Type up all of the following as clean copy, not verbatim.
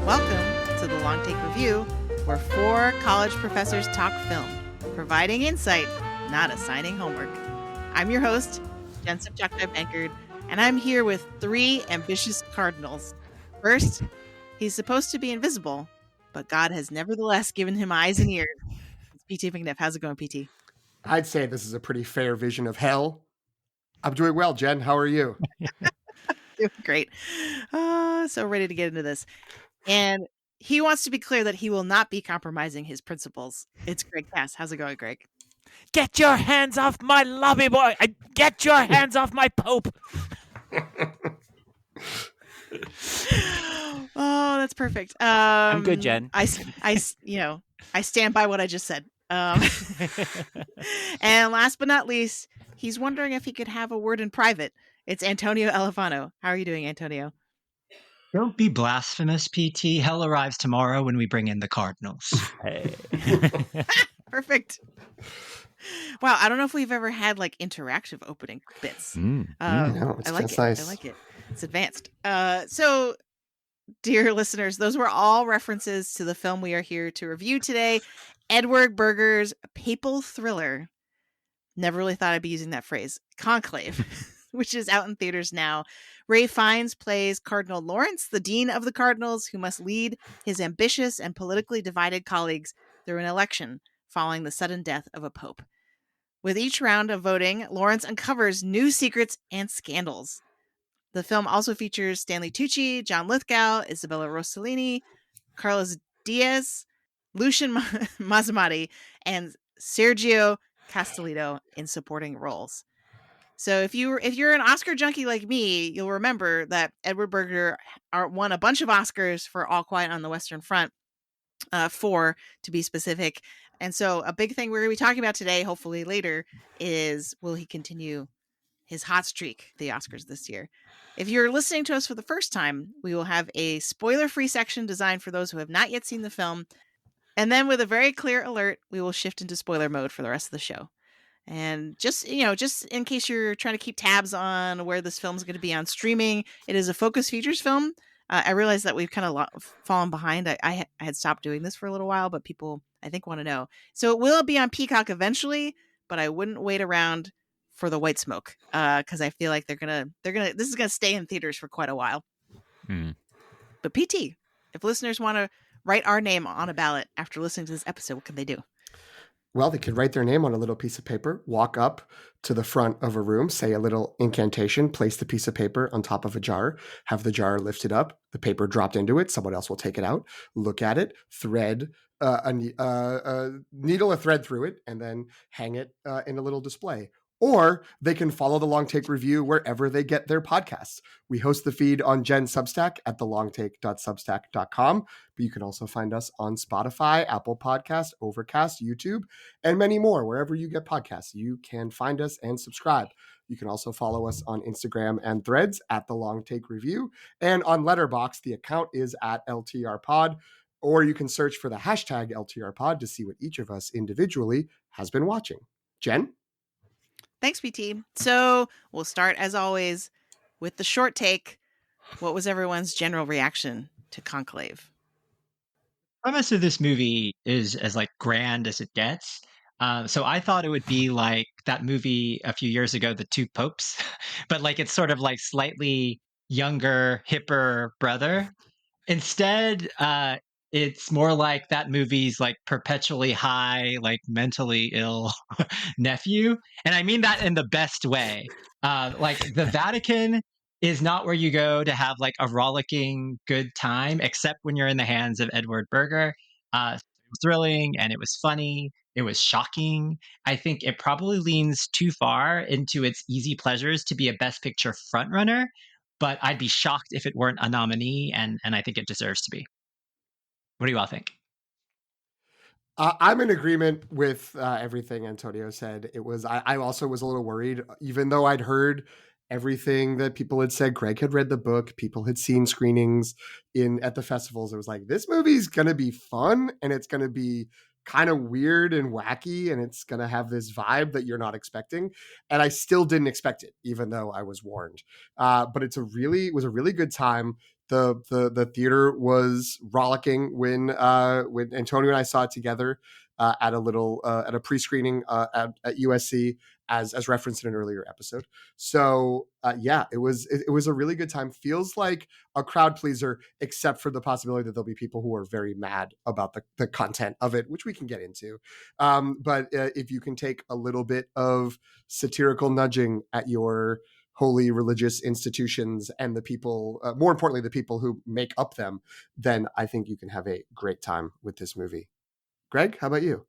Welcome to the Long Take Review, where four college professors talk film, providing insight, not assigning homework. I'm your host, Jen Bankard, and I'm here with three ambitious cardinals. First, he's supposed to be invisible, but God has nevertheless given him eyes and ears. It's PT McNiff. How's it going, PT? I'd say this is a pretty fair vision of hell. I'm doing well, Jen. How are you? Doing great. So ready to get into this. And he wants to be clear that he will not be compromising his principles. It's Greg Cass. How's it going, Greg? Get your hands off my lobby boy! Get your hands off my Pope! Oh, that's perfect. I'm good, Jen. I stand by what I just said. And last but not least, he's wondering if he could have a word in private. It's Antonio Elefano. How are you doing, Antonio? Don't be blasphemous, PT. Hell arrives tomorrow when we bring in the Cardinals. Hey. Perfect. Wow, I don't know if we've ever had like interactive opening bits. No, I like it. Nice. I like it. It's advanced. So, dear listeners, those were all references to the film we are here to review today, Edward Berger's papal thriller. Never really thought I'd be using that phrase, Conclave, which is out in theaters now. Ray Fiennes plays Cardinal Lawrence, the dean of the Cardinals, who must lead his ambitious and politically divided colleagues through an election following the sudden death of a pope. With each round of voting, Lawrence uncovers new secrets and scandals. The film also features Stanley Tucci, John Lithgow, Isabella Rossellini, Carlos Diaz, Lucian Mazzamati, and Sergio Castellitto in supporting roles. So if you're an Oscar junkie like me, you'll remember that Edward Berger won a bunch of Oscars for All Quiet on the Western Front, 4 to be specific. And so a big thing we're going to be talking about today, hopefully later, is will he continue his hot streak, the Oscars this year? If you're listening to us for the first time, we will have a spoiler-free section designed for those who have not yet seen the film. And then with a very clear alert, we will shift into spoiler mode for the rest of the show. And just in case you're trying to keep tabs on where this film is going to be on streaming, it is a Focus Features film. I realize that we've kind of fallen behind. I had stopped doing this for a little while, but people, I think, want to know. So it will be on Peacock eventually, but I wouldn't wait around for the white smoke because I feel like this is gonna stay in theaters for quite a while. But PT, if listeners want to write our name on a ballot after listening to this episode, what can they do? Well, they could write their name on a little piece of paper, walk up to the front of a room, say a little incantation, place the piece of paper on top of a jar, have the jar lifted up, the paper dropped into it, someone else will take it out, look at it, thread a needle a thread through it, and then hang it in a little display. Or they can follow the Long Take Review wherever they get their podcasts. We host the feed on Jen's Substack at thelongtake.substack.com, but you can also find us on Spotify, Apple Podcasts, Overcast, YouTube, and many more. Wherever you get podcasts, you can find us and subscribe. You can also follow us on Instagram and Threads at The Long Take Review. And on Letterboxd, the account is at LTRPod, or you can search for the hashtag LTRPod to see what each of us individually has been watching. Jen? Thanks, PT. So we'll start, as always, with the short take. What was everyone's general reaction to Conclave? The premise of this movie is as like grand as it gets. So I thought it would be like that movie a few years ago, The Two Popes, but like it's sort of like slightly younger, hipper brother. Instead, it's more like that movie's like perpetually high, like mentally ill nephew. And I mean that in the best way. Like the Vatican is not where you go to have like a rollicking good time, except when you're in the hands of Edward Berger. It was thrilling and it was funny. It was shocking. I think it probably leans too far into its easy pleasures to be a Best Picture frontrunner, but I'd be shocked if it weren't a nominee, and I think it deserves to be. What do you all think? I'm in agreement with everything Antonio said. I also was a little worried, even though I'd heard everything that people had said. Greg had read the book. People had seen screenings at the festivals. It was like, this movie's going to be fun and it's going to be kind of weird and wacky, and it's going to have this vibe that you're not expecting. And I still didn't expect it, even though I was warned. But it was a really good time. The theater was rollicking when Antonio and I saw it together at a pre-screening at USC, as referenced in an earlier episode. So it was a really good time. Feels like a crowd pleaser, except for the possibility that there'll be people who are very mad about the content of it, which we can get into. But if you can take a little bit of satirical nudging at your holy religious institutions and the people, more importantly, the people who make up them, then I think you can have a great time with this movie. Greg, how about you?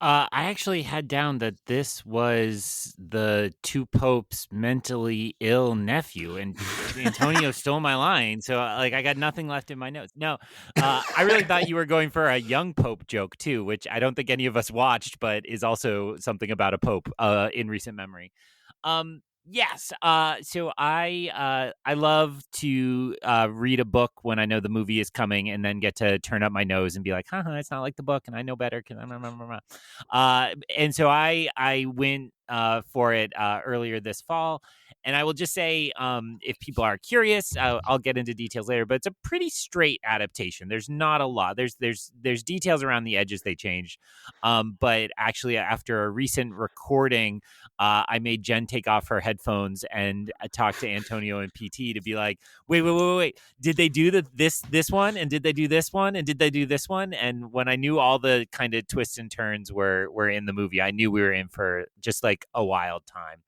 I actually had down that this was the two popes' mentally ill nephew, and Antonio stole my line. So, I got nothing left in my notes. No, I really thought you were going for a young pope joke too, which I don't think any of us watched, but is also something about a pope in recent memory. Yes. So I love to read a book when I know the movie is coming, and then get to turn up my nose and be like, it's not like the book, and I know better. And so I went for it earlier this fall. And I will just say, if people are curious, I'll get into details later. But it's a pretty straight adaptation. There's not a lot. There's details around the edges they changed. But actually, after a recent recording, I made Jen take off her headphones and talk to Antonio and PT to be like, wait. Did they do this one? And did they do this one? And did they do this one? And when I knew all the kind of twists and turns were in the movie, I knew we were in for just like a wild time.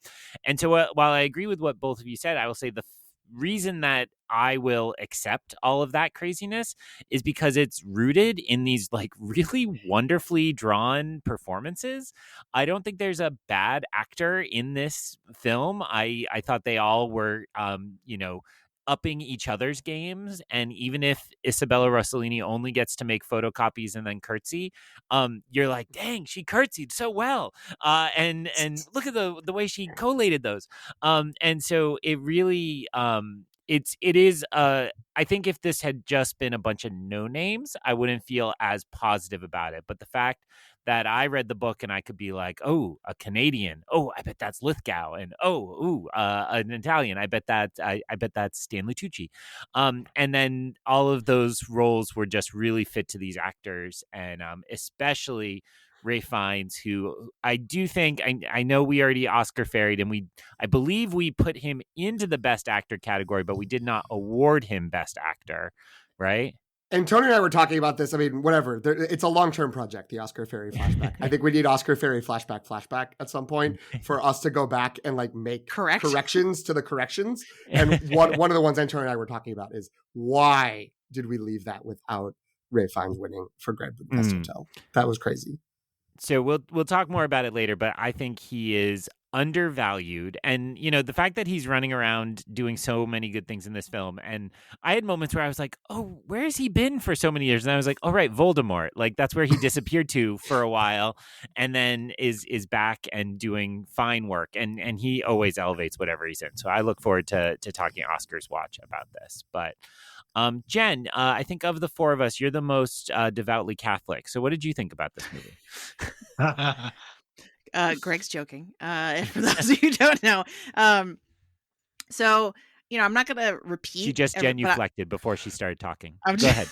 And so while I agree with what both of you said, I will say the reason that I will accept all of that craziness is because it's rooted in these like really wonderfully drawn performances. I don't think there's a bad actor in this film. I thought they all were, upping each other's games. And even if Isabella Rossellini only gets to make photocopies and then curtsy, you're like, dang, she curtsied so well. And look at the way she collated those. And so it really, it is I think if this had just been a bunch of no names, I wouldn't feel as positive about it. But the fact that I read the book and I could be like, oh, a Canadian, oh, I bet that's Lithgow, and an Italian, I bet that's Stanley Tucci, and then all of those roles were just really fit to these actors, and especially Ray Fiennes, who I do think, I know we already Oscar ferried, and I believe we put him into the Best Actor category, but we did not award him Best Actor, right? And Tony and I were talking about this. I mean, whatever. It's a long-term project, the Oscar Ferry flashback. I think we need Oscar Ferry flashback at some point for us to go back and like make corrections to the corrections. And one of the ones Antonio and I were talking about is, why did we leave that without Ray Fiennes winning for Grand Budapest Hotel? That was crazy. So we'll talk more about it later, but I think he is undervalued. And, the fact that he's running around doing so many good things in this film. And I had moments where I was like, oh, where has he been for so many years? And I was like, oh, right, Voldemort. Like, that's where he disappeared to for a while, and then is back and doing fine work. And he always elevates whatever he's in. So I look forward to talking Oscars Watch about this. But Jen, I think of the four of us, you're the most devoutly Catholic. So what did you think about this movie? Greg's joking. For those of you who don't know. So, I'm not going to repeat. She just genuflected before she started talking. Go ahead.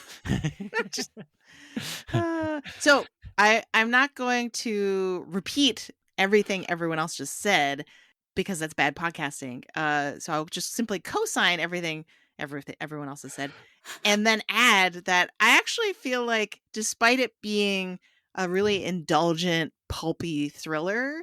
So I'm not going to repeat everything everyone else just said, because that's bad podcasting. So I'll just simply co-sign everything everyone else has said, and then add that I actually feel like, despite it being a really indulgent, pulpy thriller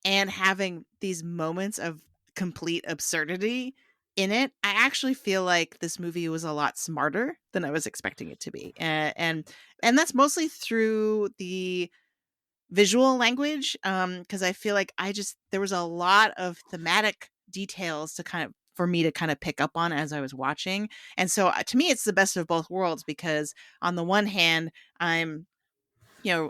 and having these moments of complete absurdity in it, I actually feel like this movie was a lot smarter than I was expecting it to be. And that's mostly through the visual language, because I feel like there was a lot of thematic details for me to kind of pick up on as I was watching. And so to me, it's the best of both worlds, because on the one hand, I'm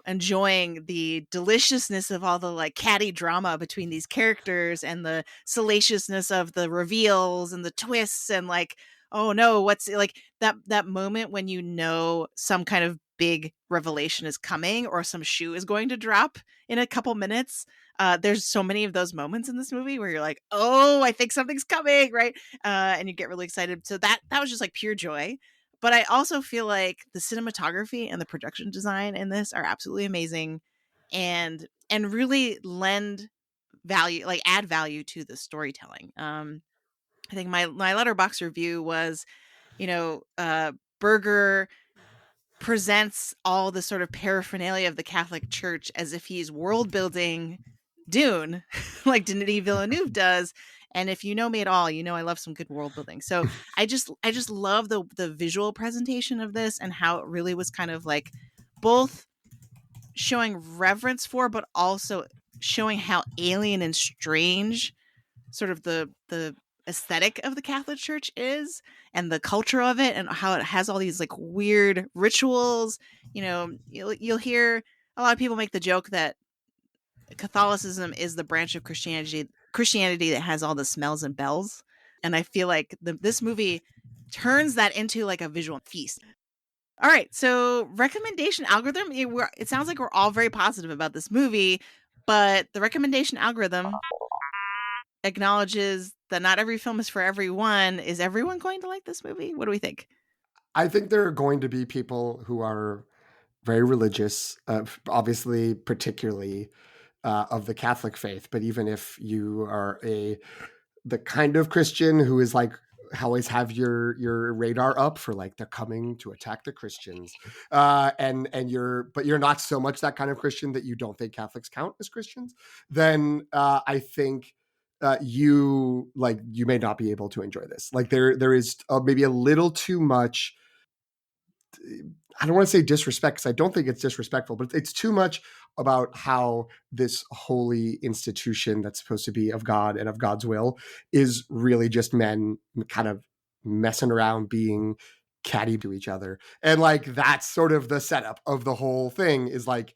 enjoying the deliciousness of all the like catty drama between these characters, and the salaciousness of the reveals and the twists, and like, oh no, what's like that moment when some kind of big revelation is coming or some shoe is going to drop in a couple minutes. There's so many of those moments in this movie where you're like, oh, I think something's coming, right? And you get really excited. So that was just like pure joy. But I also feel like the cinematography and the production design in this are absolutely amazing and really lend value, like add value to the storytelling. I think my Letterboxd review was, Berger presents all the sort of paraphernalia of the Catholic Church as if he's world building Dune, like Denis Villeneuve does. And if you know me at all, you know I love some good world building. So I just love the visual presentation of this and how it really was kind of like both showing reverence for, but also showing how alien and strange sort of the aesthetic of the Catholic Church is and the culture of it and how it has all these like weird rituals. You'll hear a lot of people make the joke that Catholicism is the branch of Christianity that has all the smells and bells. And I feel like this movie turns that into like a visual feast. All right, so recommendation algorithm. It sounds like we're all very positive about this movie, but the recommendation algorithm acknowledges that not every film is for everyone. Is everyone going to like this movie? What do we think? I think there are going to be people who are very religious, obviously, particularly of the Catholic faith. But even if you are the kind of Christian who is like always have your radar up for like they're coming to attack the Christians, and you're not so much that kind of Christian that you don't think Catholics count as Christians, then I think you may not be able to enjoy this. Like there is maybe a little too much. I don't want to say disrespect because I don't think it's disrespectful, but it's too much about how this holy institution that's supposed to be of God and of God's will is really just men kind of messing around, being catty to each other. And like, that's sort of the setup of the whole thing is like,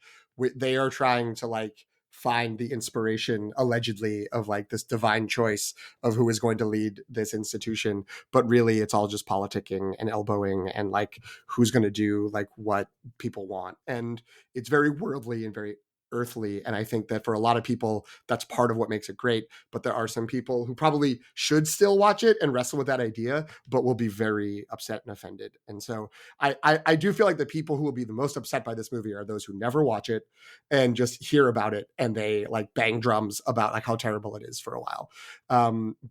they are trying to like find the inspiration allegedly of like this divine choice of who is going to lead this institution, but really it's all just politicking and elbowing and like who's going to do like what people want. And it's very worldly and very earthly, and I think that for a lot of people that's part of what makes it great. But there are some people who probably should still watch it and wrestle with that idea, but will be very upset and offended. And so I do feel like the people who will be the most upset by this movie are those who never watch it and just hear about it and they like bang drums about like how terrible it is for a while.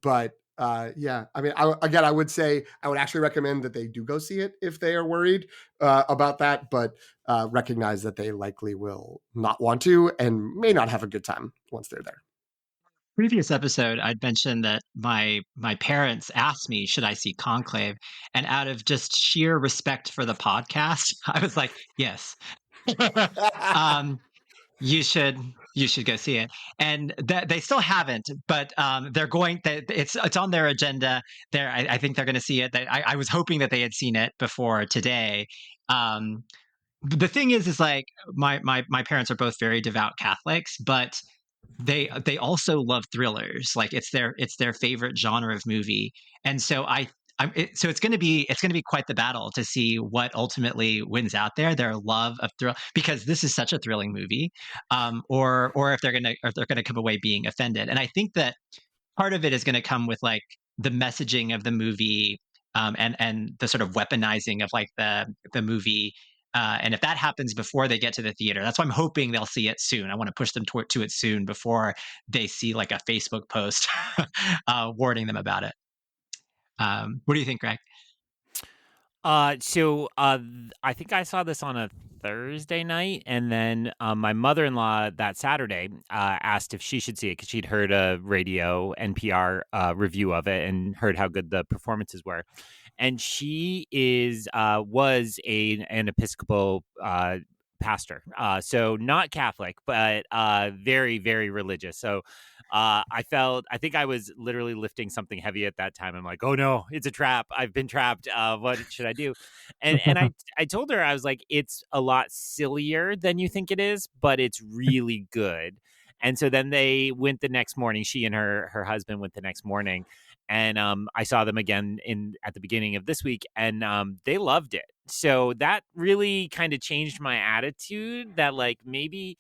But yeah, I mean, I would say I would actually recommend that they do go see it if they are worried about that, but recognize that they likely will not want to and may not have a good time once they're there. Previous episode, I'd mentioned that my parents asked me, should I see Conclave? And out of just sheer respect for the podcast, I was like, yes. You should go see it, and they still haven't, but they're going. It's on their agenda. I think they're going to see it. I was hoping that they had seen it before today. The thing is like my parents are both very devout Catholics, but they also love thrillers. Like it's their favorite genre of movie, and so so it's going to be quite the battle to see what ultimately wins out there. Their love of thrill, because this is such a thrilling movie, or if they're going to come away being offended. And I think that part of it is going to come with like the messaging of the movie, and the sort of weaponizing of like the movie. And if that happens before they get to the theater, that's why I'm hoping they'll see it soon. I want to push them to it soon before they see like a Facebook post warning them about it. What do you think, Greg? So I think I saw this on a Thursday night, and then my mother-in-law that Saturday asked if she should see it because she'd heard a radio NPR review of it and heard how good the performances were. And she was an Episcopal pastor, so not Catholic, but very, very religious. So I think I was literally lifting something heavy at that time. I'm like, oh no, it's a trap. I've been trapped. What should I do? And I told her, I was like, it's a lot sillier than you think it is, but it's really good. And so then they went the next morning. She and her husband went the next morning. and I saw them again at the beginning of this week, and they loved it. So that really kind of changed my attitude. That like maybe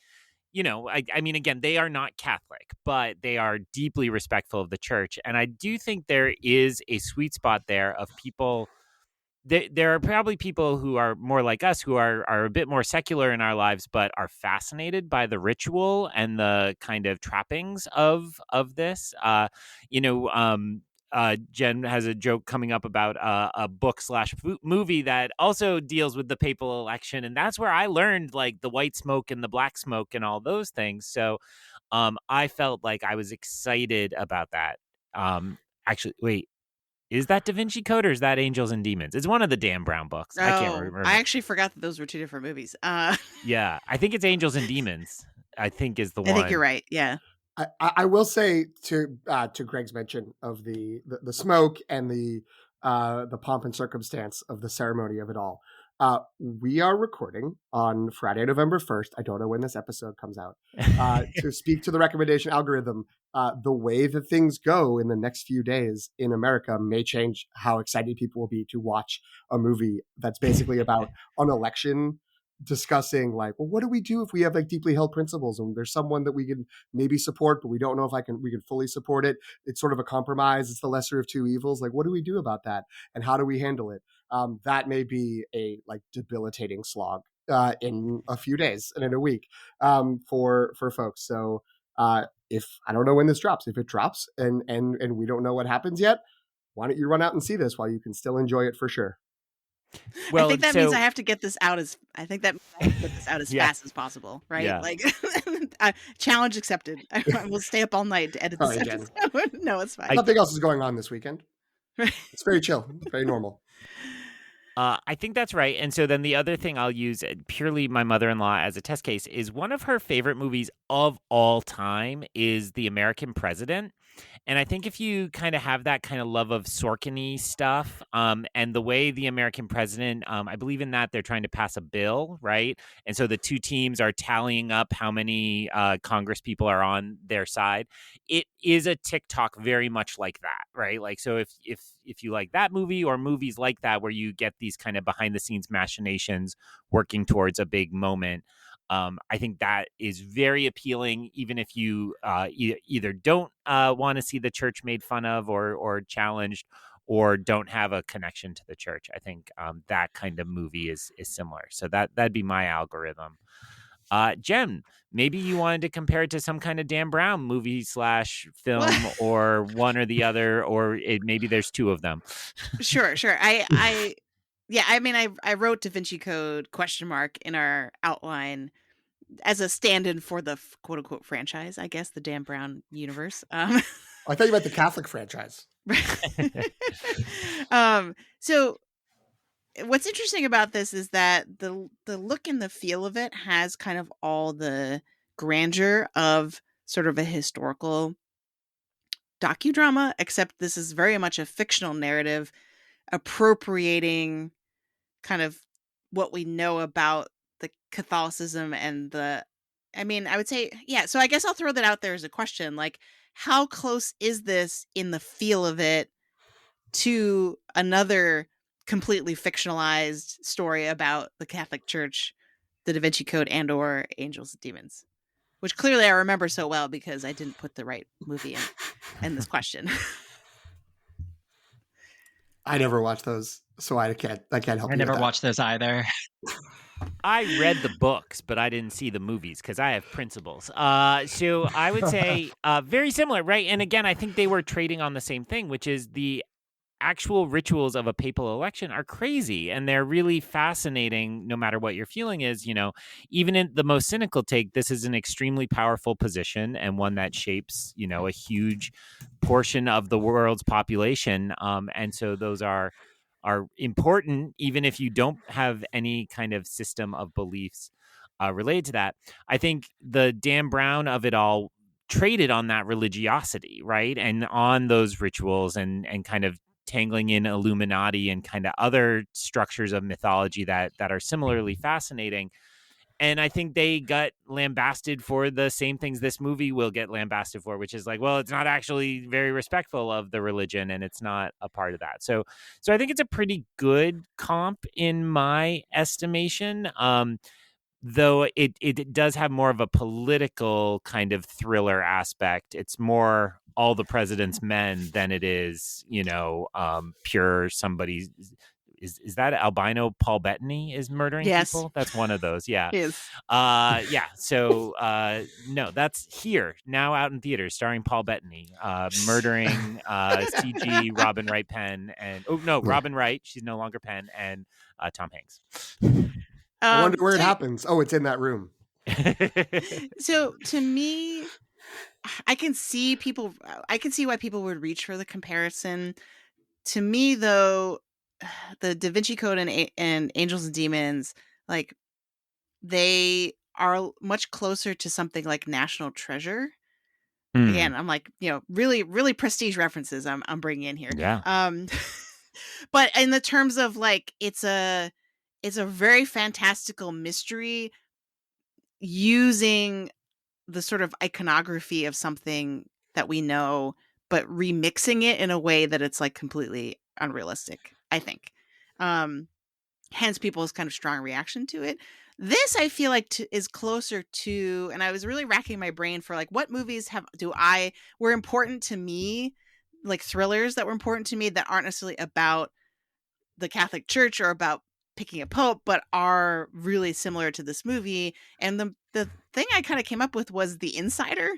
I mean, again, they are not Catholic, but they are deeply respectful of the church, and I do think there is a sweet spot there of people. There are probably people who are more like us, who are a bit more secular in our lives, but are fascinated by the ritual and the kind of trappings of this. Jen has a joke coming up about a book / movie that also deals with the papal election, and that's where I learned like the white smoke and the black smoke and all those things. So, I felt like I was excited about that. Actually, wait. Is that Da Vinci Code or is that Angels and Demons? It's one of the Dan Brown books. I can't remember. I actually forgot that those were two different movies. Yeah, I think it's Angels and Demons. I think is the one. I think you're right. Yeah. I will say to Greg's mention of the smoke and the pomp and circumstance of the ceremony of it all. We are recording on Friday, November 1st. I don't know when this episode comes out. To speak to the recommendation algorithm, the way that things go in the next few days in America may change how excited people will be to watch a movie that's basically about an election, discussing like, well, what do we do if we have like deeply held principles and there's someone that we can maybe support, but we don't know if we can fully support it. It's sort of a compromise. It's the lesser of two evils. Like, what do we do about that? And how do we handle it? That may be a like debilitating slog in a few days and in a week for folks. So if I don't know when this drops, if it drops and we don't know what happens yet, why don't you run out and see this while you can still enjoy it for sure? Well, I think that means I have to get this out as fast as possible, right? Yeah. Like, challenge accepted. I will stay up all night to edit this episode. No, it's fine. Nothing else is going on this weekend. It's very chill. It's very normal. I think that's right. And so then the other thing I'll use, purely my mother-in-law as a test case, is one of her favorite movies of all time is The American President. And I think if you kind of have that kind of love of Sorkin-y stuff, and the way The American President, I believe in that they're trying to pass a bill, right? And so the two teams are tallying up how many Congress people are on their side. It is a TikTok very much like that, right? Like, so if you like that movie or movies like that where you get these kind of behind the scenes machinations working towards a big moment, I think that is very appealing, even if you either don't want to see the church made fun of or challenged, or don't have a connection to the church. I think that kind of movie is similar. So that'd be my algorithm. Jen, maybe you wanted to compare it to some kind of Dan Brown movie / film, or one or the other, or maybe there's two of them. Sure. I wrote Da Vinci Code ? In our outline as a stand-in for the quote unquote franchise, I guess, the Dan Brown universe. I thought you meant the Catholic franchise. So what's interesting about this is that the look and the feel of it has kind of all the grandeur of sort of a historical docudrama, except this is very much a fictional narrative appropriating kind of what we know about the Catholicism and I would say, yeah. So I guess I'll throw that out there as a question. Like, how close is this in the feel of it to another completely fictionalized story about the Catholic Church, the Da Vinci Code, and or Angels and Demons, which clearly I remember so well because I didn't put the right movie in this question. I never watched those, so I can't help. I never watched those either. I read the books, but I didn't see the movies because I have principles. So I would say very similar, right? And again, I think they were trading on the same thing, which is the actual rituals of a papal election are crazy, and they're really fascinating no matter what your feeling is. Even in the most cynical take, this is an extremely powerful position and one that shapes, a huge portion of the world's population. And so those are important, even if you don't have any kind of system of beliefs related to that. I think the Dan Brown of it all traded on that religiosity, right? And on those rituals and kind of tangling in Illuminati and kind of other structures of mythology that are similarly fascinating. And I think they got lambasted for the same things this movie will get lambasted for, which is like, well, it's not actually very respectful of the religion, and it's not a part of that. So I think it's a pretty good comp in my estimation. Though it does have more of a political kind of thriller aspect. It's more All the President's Men than it is, pure somebody's. Is that albino Paul Bettany is murdering Yes. people? That's one of those. Yeah. Is. Yeah. So no, that's here now out in theaters, starring Paul Bettany, murdering CG Robin Wright Penn and Robin Wright. She's no longer Penn, and Tom Hanks. I wonder where it happens. Oh, it's in that room. So to me, I can see why people would reach for the comparison. To me, though, the Da Vinci Code and Angels and Demons, like, they are much closer to something like National Treasure. Again, I'm like, really, really prestige references I'm bringing in here. Yeah. But in the terms of like, it's a very fantastical mystery using the sort of iconography of something that we know, but remixing it in a way that it's like completely unrealistic, I think. Hence people's kind of strong reaction to it. This, I feel like, is closer to, and I was really racking my brain for like, what movies were important to me, like thrillers that were important to me that aren't necessarily about the Catholic Church or about picking a pope, but are really similar to this movie. And the thing I kind of came up with was The Insider,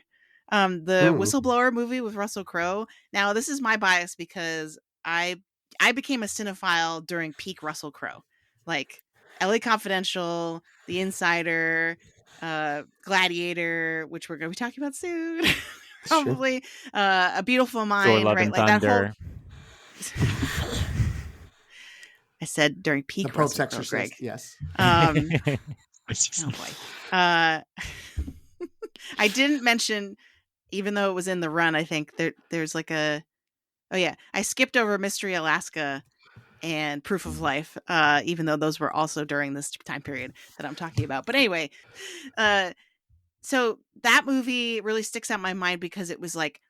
the whistleblower movie with Russell Crowe. Now, this is my bias because I became a cinephile during peak Russell Crowe, like LA Confidential, The Insider, Gladiator, which we're going to be talking about soon, probably. A Beautiful Mind, Thor, Love right? and Like Thunder. that whole. I said during peak The Pope's Russell Crowe, Exorcist, Greg. yes. Oh boy. I didn't mention, even though it was in the run, I think there's like I skipped over Mystery Alaska and Proof of Life, even though those were also during this time period that I'm talking about. But anyway, so that movie really sticks out in my mind because it was like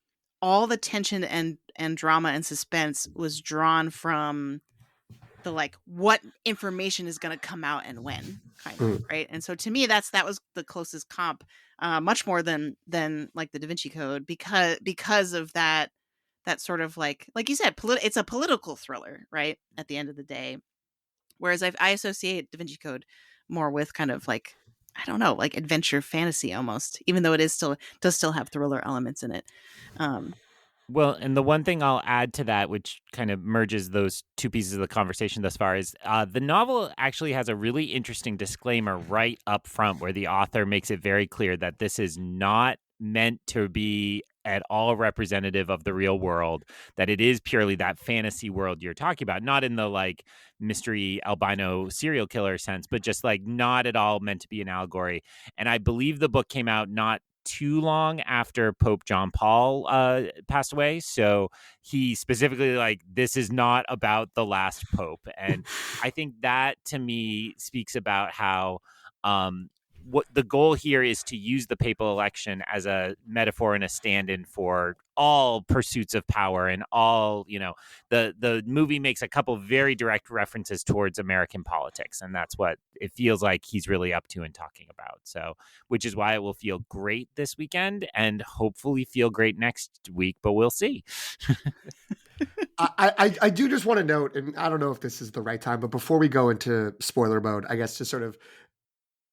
all the tension and drama and suspense was drawn from the like what information is going to come out and when kind of, right? And so to me that was the closest comp, much more than like the Da Vinci Code, because of that sort of like you said, it's a political thriller, right, at the end of the day, whereas I associate Da Vinci Code more with kind of like, I don't know, like adventure fantasy almost, even though it does still have thriller elements in it. Well, and the one thing I'll add to that, which kind of merges those two pieces of the conversation thus far, is the novel actually has a really interesting disclaimer right up front where the author makes it very clear that this is not meant to be at all representative of the real world, that it is purely that fantasy world you're talking about, not in the like mystery albino serial killer sense, but just like not at all meant to be an allegory. And I believe the book came out not too long after Pope John Paul passed away. So he specifically like, this is not about the last pope. And I think that to me speaks about how what the goal here is to use the papal election as a metaphor and a stand-in for all pursuits of power and all, the movie makes a couple very direct references towards American politics. And that's what it feels like he's really up to and talking about. So, which is why it will feel great this weekend and hopefully feel great next week, but we'll see. I do just want to note, and I don't know if this is the right time, but before we go into spoiler mode, I guess to sort of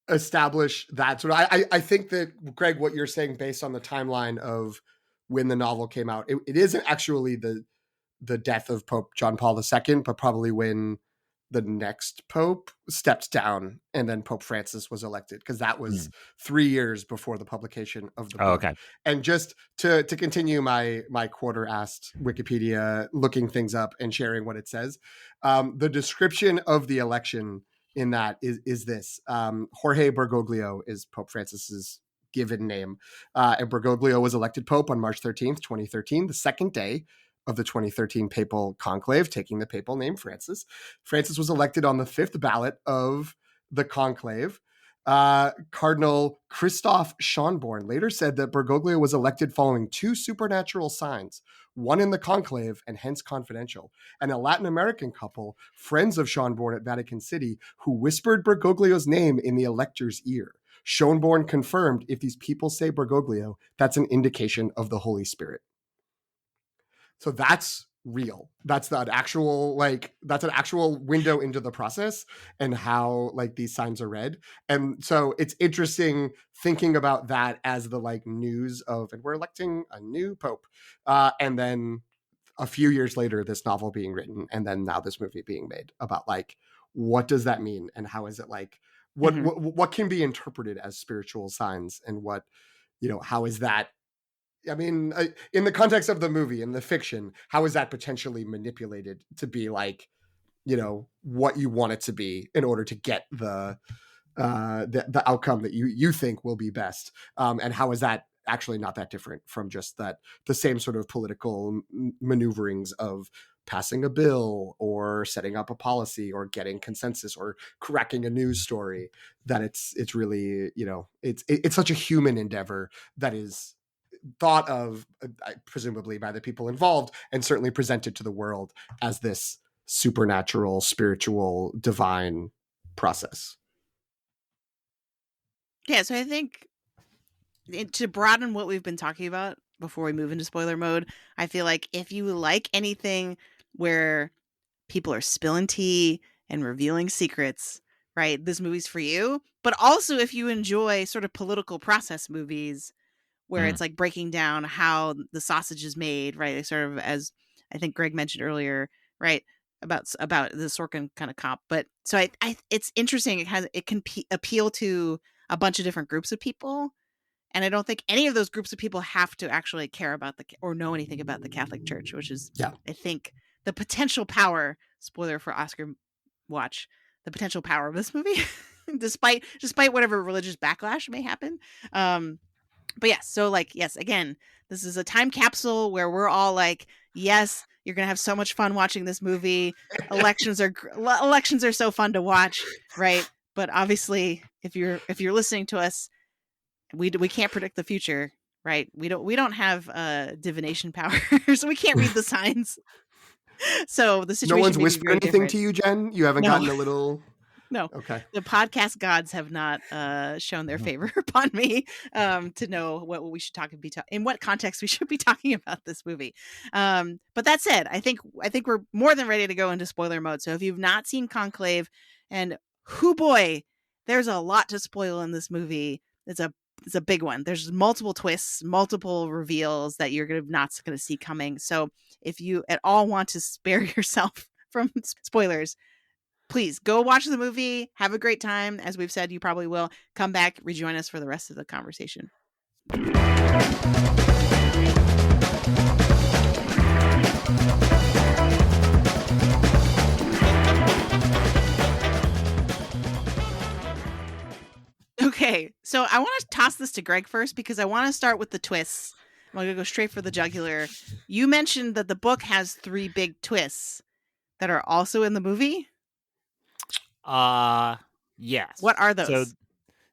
establish that sort of, I think that, Greg, what you're saying based on the timeline of when the novel came out, it isn't actually the death of Pope John Paul II, but probably when the next pope stepped down and then Pope Francis was elected, because that was 3 years before the publication of the book. Oh, okay. And just to continue my quarter-assed Wikipedia, looking things up and sharing what it says, the description of the election in that is this. Jorge Bergoglio is Pope Francis's given name. And Bergoglio was elected Pope on March 13th, 2013, the second day of the 2013 papal conclave, taking the papal name Francis. Francis was elected on the fifth ballot of the conclave. Cardinal Christoph Schonborn later said that Bergoglio was elected following two supernatural signs, one in the conclave and hence confidential, and a Latin American couple, friends of Schonborn at Vatican City, who whispered Bergoglio's name in the elector's ear. Schonborn confirmed if these people say Bergoglio, that's an indication of the Holy Spirit. So that's real. That's an actual window into the process and how like these signs are read. And so it's interesting thinking about that as the like news of, and we're electing a new pope. And then a few years later, this novel being written, and then now this movie being made about like, what does that mean? And how is it like, what can be interpreted as spiritual signs, and what, how is that, I mean, in the context of the movie and the fiction, how is that potentially manipulated to be like, what you want it to be in order to get the outcome that you think will be best, and how is that actually not that different from just that the same sort of political maneuverings of passing a bill or setting up a policy or getting consensus or cracking a news story, that it's really, it's such a human endeavor that is thought of presumably by the people involved and certainly presented to the world as this supernatural, spiritual, divine process. Yeah, so I think to broaden what we've been talking about before we move into spoiler mode, I feel like if you like anything where people are spilling tea and revealing secrets, right, this movie's for you. But also if you enjoy sort of political process movies where it's like breaking down how the sausage is made, right? Like sort of, as I think Greg mentioned earlier, right, about the Sorkin kind of cop. But so I it's interesting. It can appeal to a bunch of different groups of people, and I don't think any of those groups of people have to actually care about or know anything about the Catholic Church, which is, I think, the potential power. Spoiler for Oscar watch: the potential power of this movie, despite whatever religious backlash may happen. But yes, so like, yes, again, this is a time capsule where we're all like, yes, you're going to have so much fun watching this movie. Elections are so fun to watch, right? But obviously, if you're listening to us, we can't predict the future, right? We don't have divination power, so we can't read the signs. So the situation no one's may be whispered very anything different. to you, Jen? You haven't gotten a little... No. Okay. The podcast gods have not shown their favor upon me to know what we should talk about, in what context we should be talking about this movie. But that said, I think we're more than ready to go into spoiler mode. So if you've not seen Conclave, and boy, there's a lot to spoil in this movie. It's a big one. There's multiple twists, multiple reveals that you're not going to see coming. So if you at all want to spare yourself from spoilers, please go watch the movie. Have a great time. As we've said, you probably will. Come back, rejoin us for the rest of the conversation. Okay, so I want to toss this to Greg first because I want to start with the twists. I'm going to go straight for the jugular. You mentioned that the book has 3 big twists that are also in the movie. Yes. What are those?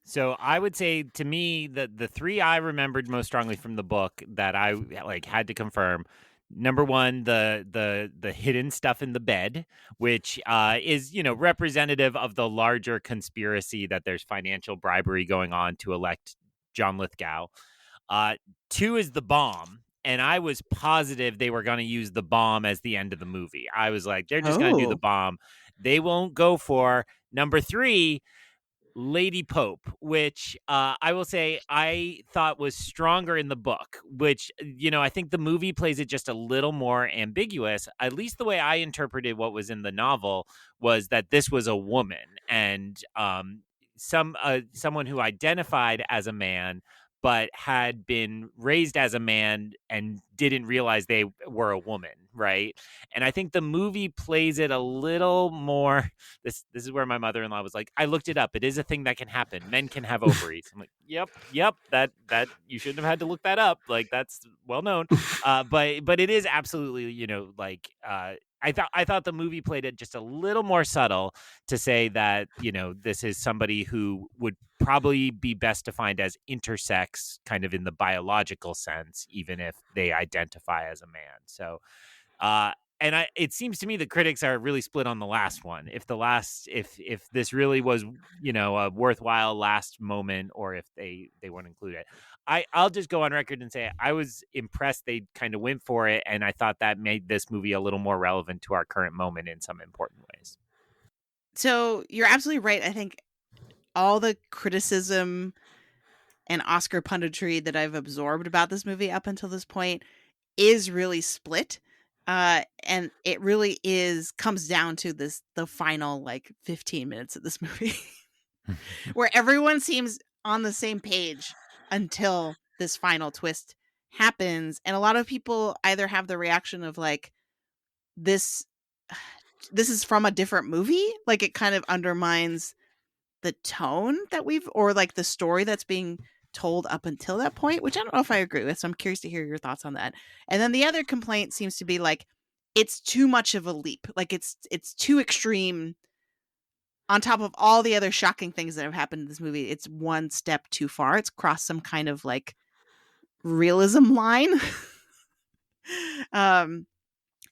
So I would say, to me, the 3 I remembered most strongly from the book that I like had to confirm. Number 1, the hidden stuff in the bed, which is, representative of the larger conspiracy that there's financial bribery going on to elect John Lithgow. 2 is the bomb. And I was positive they were going to use the bomb as the end of the movie. I was like, they're just going to do the bomb. They won't go for number 3, Lady Pope, which I will say I thought was stronger in the book, which, I think the movie plays it just a little more ambiguous. At least the way I interpreted what was in the novel was that this was a woman and someone who identified as a man but had been raised as a man and didn't realize they were a woman, right? And I think the movie plays it a little more. This is where my mother-in-law was like, I looked it up. It is a thing that can happen. Men can have ovaries. I'm like, yep. That you shouldn't have had to look that up. Like, that's well known. But it is absolutely, I thought the movie played it just a little more subtle to say that, you know, this is somebody who would probably be best defined as intersex, kind of in the biological sense, even if they identify as a man. So, uh, and it seems to me the critics are really split on the last one. If this really was, you know, a worthwhile last moment, or if they won't include it. I'll just go on record and say I was impressed they kind of went for it, and I thought that made this movie a little more relevant to our current moment in some important ways. So you're absolutely right. I think all the criticism and Oscar punditry that I've absorbed about this movie up until this point is really split. And it really comes down to the final like 15 minutes of this movie where everyone seems on the same page until this final twist happens. And a lot of people either have the reaction of like, this is from a different movie. Like it kind of undermines the tone that or like the story that's being told up until that point, which I don't know if I agree with. So I'm curious to hear your thoughts on that. And then the other complaint seems to be like, it's too much of a leap. Like it's too extreme on top of all the other shocking things that have happened in this movie. It's one step too far. It's crossed some kind of like realism line. And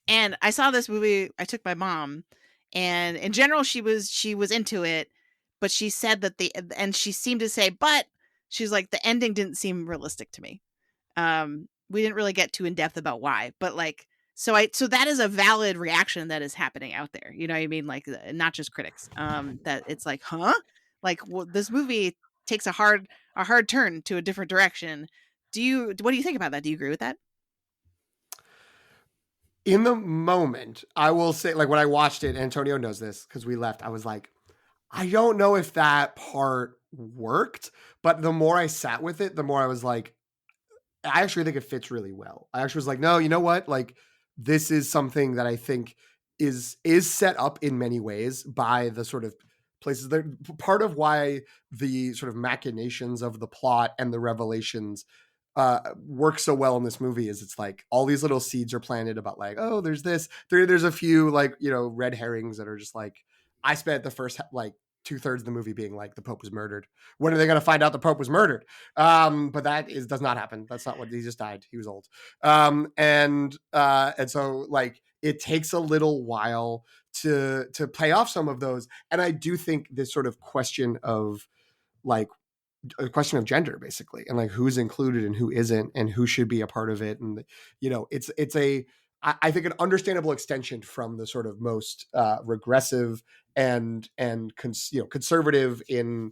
I saw this movie, I took my mom, and in general she was into it, but she said that and she seemed to say, but she's like, the ending didn't seem realistic to me. We didn't really get too in depth about why, but like, so that is a valid reaction that is happening out there. You know what I mean? Like not just critics, that it's like, huh? Like, well, this movie takes a hard turn to a different direction. What do you think about that? Do you agree with that? In the moment, I will say, like when I watched it, Antonio knows this because we left, I was like, I don't know if that part worked, but the more I sat with it, the more I was like, I actually think it fits really well. I actually was like, no, you know what? Like, this is something that I think is set up in many ways by the sort of places that part of why the sort of machinations of the plot and the revelations work so well in this movie is it's like all these little seeds are planted about like, oh, there's this, there's a few like, you know, red herrings that are just like, I spent the first like 2/3 of the movie being like the Pope was murdered. When are they going to find out the Pope was murdered? But does not happen. That's not what he just died. He was old. And so like it takes a little while to pay off some of those. And I do think this sort of question of like a question of gender basically, and like who's included and who isn't and who should be a part of it. And, you know, it's I think an understandable extension from the sort of most regressive and conservative in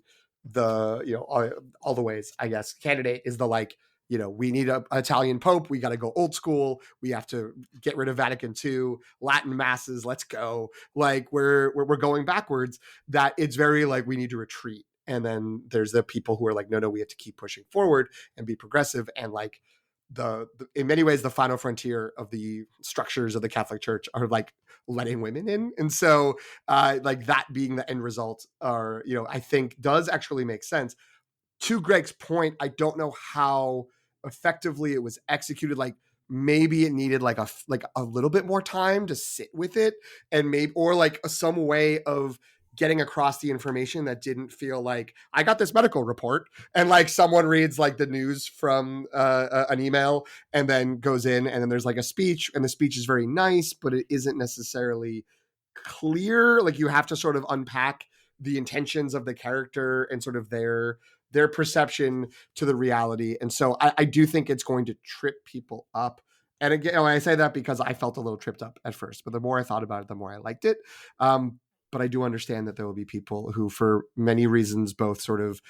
the, you know, all the ways, I guess, candidate is the like, you know, we need an Italian Pope. We got to go old school. We have to get rid of Vatican II, Latin masses. Let's go. Like we're going backwards. That it's very like we need to retreat. And then there's the people who are like, no, we have to keep pushing forward and be progressive. And like the in many ways, the final frontier of the structures of the Catholic Church are like letting women in. And so like that being the end result are, you know, I think does actually make sense. To Greg's point, I don't know how effectively it was executed. Like maybe it needed like a little bit more time to sit with it, and maybe, or like some way of getting across the information that didn't feel like I got this medical report and like someone reads like the news from an email and then goes in and then there's like a speech and the speech is very nice, but it isn't necessarily clear. Like you have to sort of unpack the intentions of the character and sort of their perception to the reality. And so I do think it's going to trip people up. And again, I say that because I felt a little tripped up at first, but the more I thought about it, the more I liked it. But I do understand that there will be people who, for many reasons, both sort of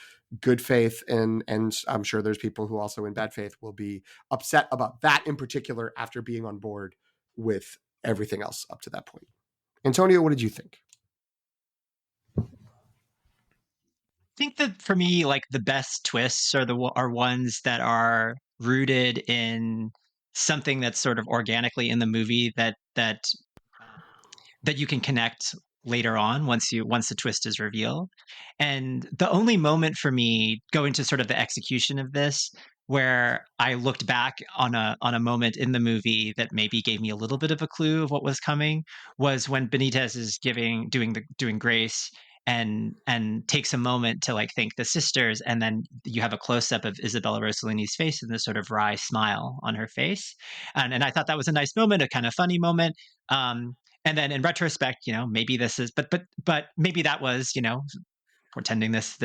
good faith and I'm sure there's people who also in bad faith will be upset about that in particular after being on board with everything else up to that point. Antonio, what did you think? I think that for me, like the best twists are ones that are rooted in something that's sort of organically in the movie that you can connect later on once the twist is revealed. And the only moment for me going to sort of the execution of this where I looked back on a moment in the movie that maybe gave me a little bit of a clue of what was coming, was when Benitez is doing grace and takes a moment to like thank the sisters, and then you have a close up of Isabella Rossellini's face and this sort of wry smile on her face, and I thought that was a nice moment, a kind of funny moment. Um, and then in retrospect, maybe this is, but maybe that was, portending this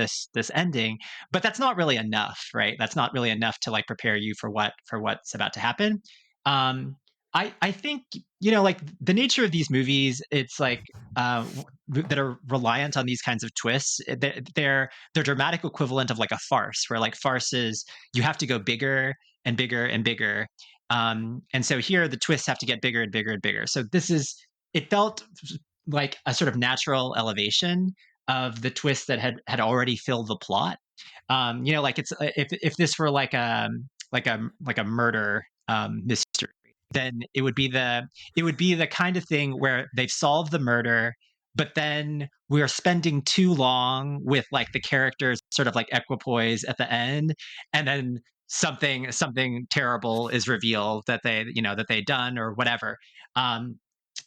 ending, but that's not really enough, right? That's not really enough to like prepare you for what's about to happen. um I think, like the nature of these movies, it's like that are reliant on these kinds of twists, they're dramatic equivalent of like a farce, where like farces, you have to go bigger and bigger and bigger. And so here the twists have to get bigger and bigger and bigger. So it felt like a sort of natural elevation of the twist that had already filled the plot. Like it's if this were like a murder mystery, then it would be the kind of thing where they've solved the murder, but then we are spending too long with like the characters sort of like equipoise at the end, and then something terrible is revealed that they've done or whatever.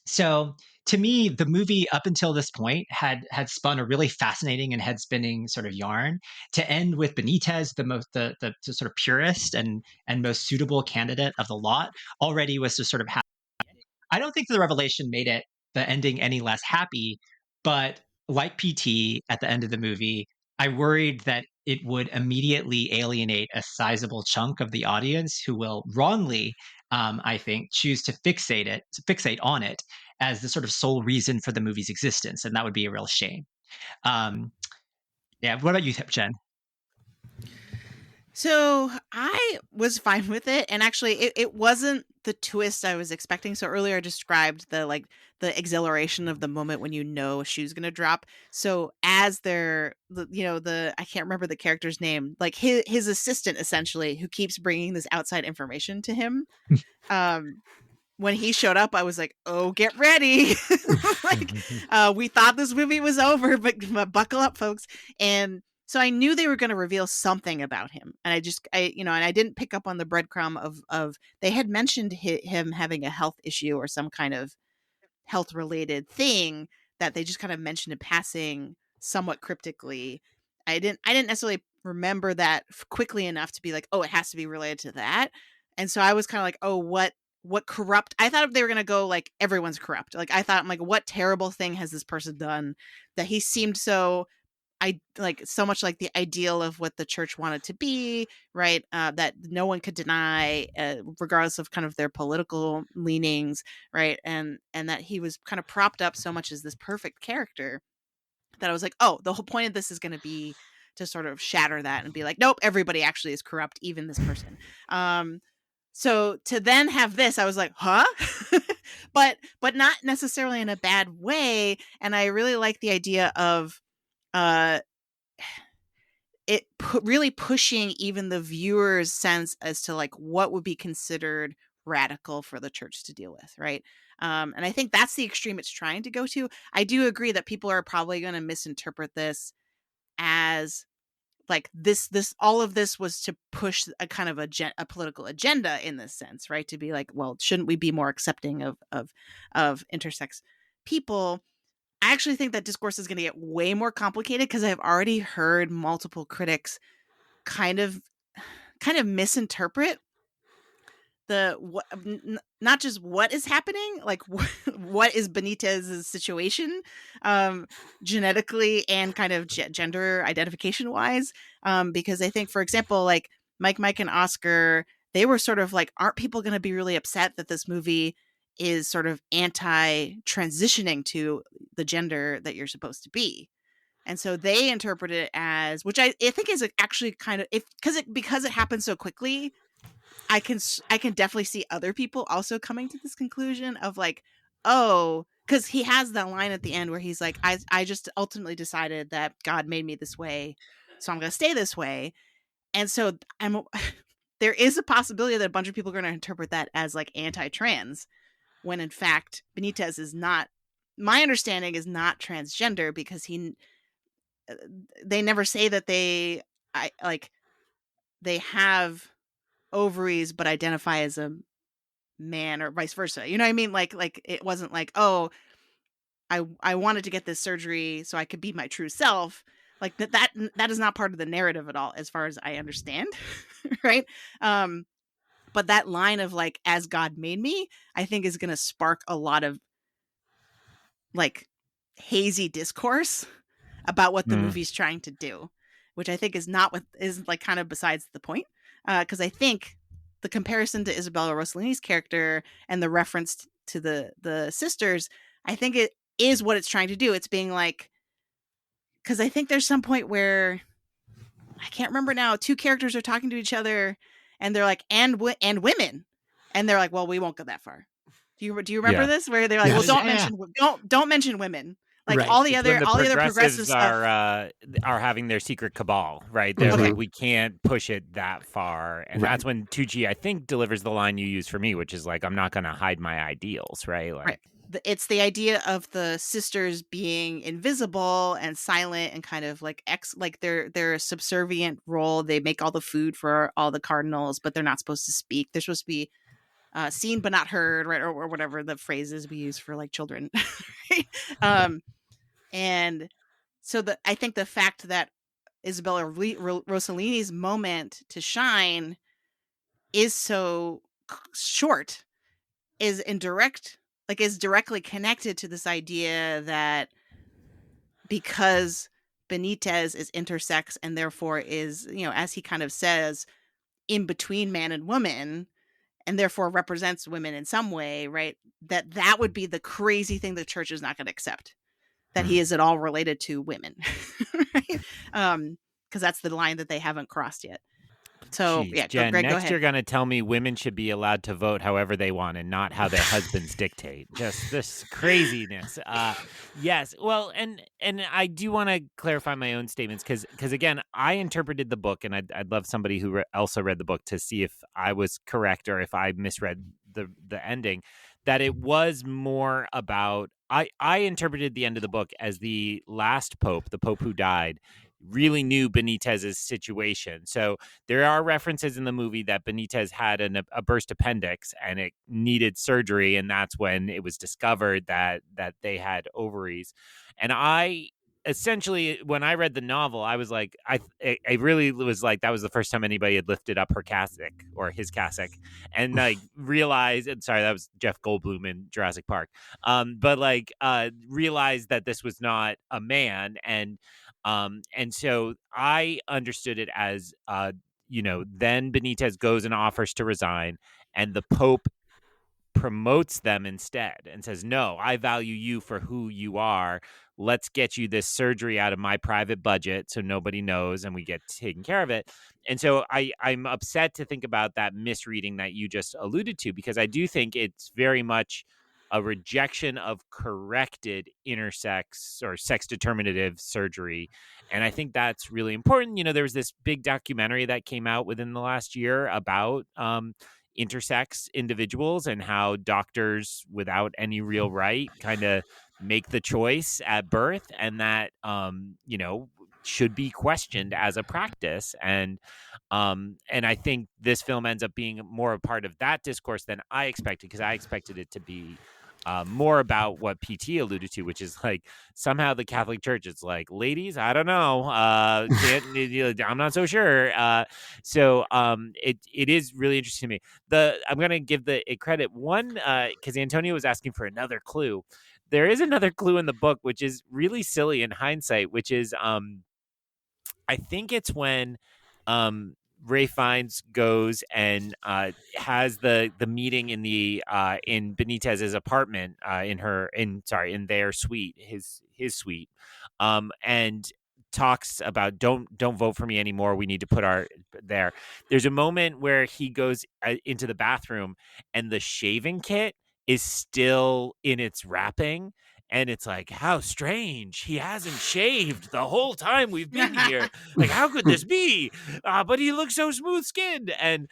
So to me, the movie up until this point had spun a really fascinating and head spinning sort of yarn. To end with Benitez, the sort of purest and most suitable candidate of the lot, already was to sort of have. I don't think the revelation made the ending any less happy, but like PT at the end of the movie, I worried that it would immediately alienate a sizable chunk of the audience who will wrongly, I think, choose to fixate on it as the sort of sole reason for the movie's existence, and that would be a real shame. Yeah, what about you, Jen? So I was fine with it, and actually, it wasn't the twist I was expecting. So earlier I described the exhilaration of the moment when a shoe's gonna drop. So as I can't remember the character's name, like his assistant essentially, who keeps bringing this outside information to him. Um, when he showed up, I was like, "Oh, get ready!" Like, we thought this movie was over, but buckle up, folks. And so I knew they were going to reveal something about him, and and I didn't pick up on the breadcrumb of they had mentioned him having a health issue or some kind of health related thing that they just kind of mentioned in passing, somewhat cryptically. I didn't necessarily remember that quickly enough to be like, oh, it has to be related to that. And so I was kind of like, oh, what corrupt? I thought they were gonna go like everyone's corrupt. Like I thought, I'm like, what terrible thing has this person done that he seemed so so much like the ideal of what the church wanted to be, right? That no one could deny, regardless of kind of their political leanings, right? And that he was kind of propped up so much as this perfect character that I was like, oh, the whole point of this is going to be to sort of shatter that and be like, nope, everybody actually is corrupt, even this person. So to then have this, I was like, huh? but not necessarily in a bad way. And I really like the idea of it really pushing even the viewer's sense as to like what would be considered radical for the church to deal with, right? And I think that's the extreme it's trying to go to. I do agree that people are probably going to misinterpret this as like this all of this was to push a kind of a political agenda in this sense, right? To be like, well, shouldn't we be more accepting of intersex people? I actually think that discourse is going to get way more complicated because I've already heard multiple critics kind of misinterpret not just what is happening, like what is Benitez's situation, genetically and kind of gender identification wise, because I think, for example, like Mike and Oscar, they were sort of like, aren't people going to be really upset that this movie is sort of anti-transitioning to the gender that you're supposed to be? And so they interpret it as, which I think is actually kind of, because it happens so quickly, I can definitely see other people also coming to this conclusion of like, oh, because he has that line at the end where he's like, I just ultimately decided that God made me this way, so I'm going to stay this way. And so there is a possibility that a bunch of people are going to interpret that as like anti-trans, when in fact Benitez is not. My understanding is not transgender, because they never say that they have ovaries but identify as a man, or vice versa. You know what I mean? Like it wasn't like, oh, I wanted to get this surgery so I could be my true self. Like that is not part of the narrative at all, as far as I understand. Right. But that line of like, as God made me, I think is going to spark a lot of like hazy discourse about what the movie's trying to do, which I think is not what is like kind of besides the point. Because I think the comparison to Isabella Rossellini's character and the reference to the sisters, I think it is what it's trying to do. It's being like, because I think there's some point where I can't remember now, two characters are talking to each other and they're like, and women, and they're like, well, we won't go that far. Do you remember this, where they're like, Yes. well, don't mention women. Like Right. all the It's other when the progressive stuff are having their secret cabal, right? They're Okay. like, we can't push it that far, and Right. that's when Tucci, I think, delivers the line you use for me, which is like, I'm not going to hide my ideals, right? Like, Right. It's the idea of the sisters being invisible and silent and kind of like like they're a subservient role. They make all the food for all the cardinals, but they're not supposed to speak. They're supposed to be seen but not heard, right? Or whatever the phrases we use for like children. Right? And so I think the fact that Isabella Rossellini's moment to shine is so short is directly connected to this idea that because Benitez is intersex and therefore is, as he kind of says, in between man and woman, and therefore represents women in some way, right? That would be the crazy thing the church is not going to accept, that he is at all related to women, right? Because that's the line that they haven't crossed yet. So, Jeez, yeah, Jen, Greg, go next ahead. you're going to tell me women should be allowed to vote however they want and not how their husbands dictate. Just this craziness. Yes. Well, and I do want to clarify my own statements because again, I interpreted the book, and I'd love somebody who also read the book to see if I was correct or if I misread the ending, that it was more about, I interpreted the end of the book as the last pope, the pope who died, really knew Benitez's situation. So there are references in the movie that Benitez had a burst appendix and it needed surgery, and that's when it was discovered that they had ovaries. And I essentially, when I read the novel, I was like, I really was like, that was the first time anybody had lifted up her cassock or his cassock, and like realized, and sorry, that was Jeff Goldblum in Jurassic Park, but like realized that this was not a man, and so I understood it as, then Benitez goes and offers to resign, and the Pope promotes them instead and says, no, I value you for who you are. Let's get you this surgery out of my private budget so nobody knows and we get taken care of it. And so I'm upset to think about that misreading that you just alluded to, because I do think it's very much a rejection of corrected intersex or sex determinative surgery. And I think that's really important. There was this big documentary that came out within the last year about intersex individuals and how doctors without any real right kind of make the choice at birth, and that should be questioned as a practice. And I think this film ends up being more a part of that discourse than I expected, because I expected it to be more about what PT alluded to, which is like somehow the Catholic Church is like, ladies, I don't know, I'm not so sure. So it is really interesting to me. I'm going to give it credit one, because Antonio was asking for another clue. There is another clue in the book, which is really silly in hindsight, which is I think it's when Ray Fiennes goes and has the meeting in in Benitez's apartment, in their suite, his suite, and talks about don't vote for me anymore. We need to put our there. There's a moment where he goes into the bathroom and the shaving kit is still in its wrapping. And it's like, how strange. He hasn't shaved the whole time we've been here. Like, how could this be? But he looks so smooth skinned. And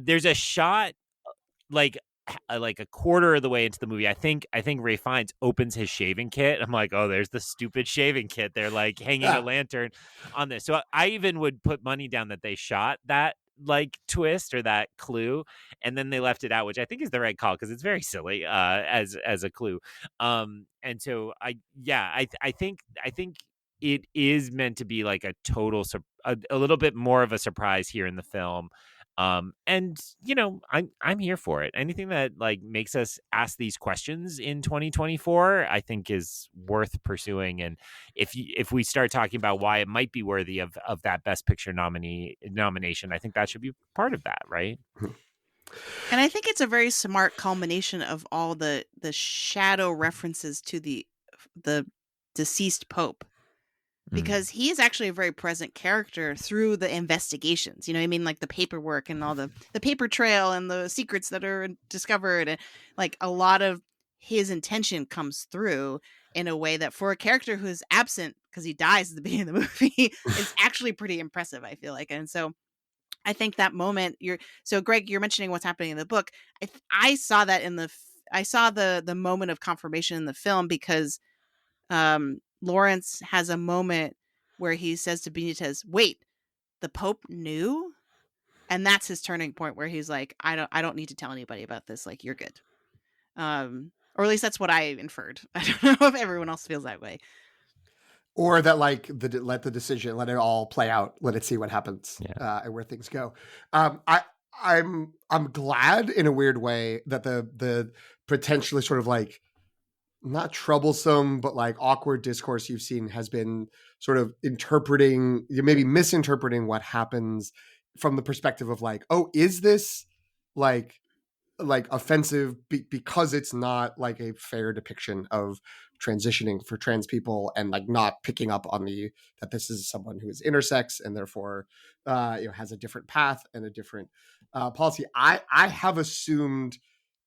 there's a shot like a quarter of the way into the movie. I think Ray Fiennes opens his shaving kit. I'm like, oh, there's the stupid shaving kit. They're like hanging a lantern on this. So I even would put money down that they shot that like twist or that clue, and then they left it out, which I think is the right call because it's very silly as a clue. And so I think it is meant to be like a total a little bit more of a surprise here in the film. And I'm here for it. Anything that like makes us ask these questions in 2024, I think is worth pursuing. And if we start talking about why it might be worthy of that Best Picture nomination, I think that should be part of that, right? And I think it's a very smart culmination of all the shadow references to the deceased pope, because he is actually a very present character through the investigations. You know what I mean? Like the paperwork and all the paper trail and the secrets that are discovered, and like a lot of his intention comes through in a way that for a character who's absent because he dies at the beginning of the movie is actually pretty impressive, I feel like. And so I think that moment so Greg, you're mentioning what's happening in the book. I saw that I saw the moment of confirmation in the film because Lawrence has a moment where he says to Benitez, "Wait, the Pope knew?" And that's his turning point where he's like, I don't need to tell anybody about this. Like, you're good. Or at least that's what I inferred. I don't know if everyone else feels that way. Or that like let the decision, let it all play out, let it see what happens, and where things go. I'm glad in a weird way that the potentially sort of like not troublesome, but like awkward discourse you've seen has been sort of interpreting, maybe misinterpreting what happens from the perspective of like, oh, is this like offensive because it's not like a fair depiction of transitioning for trans people, and like not picking up on that this is someone who is intersex and therefore has a different path and a different policy. I have assumed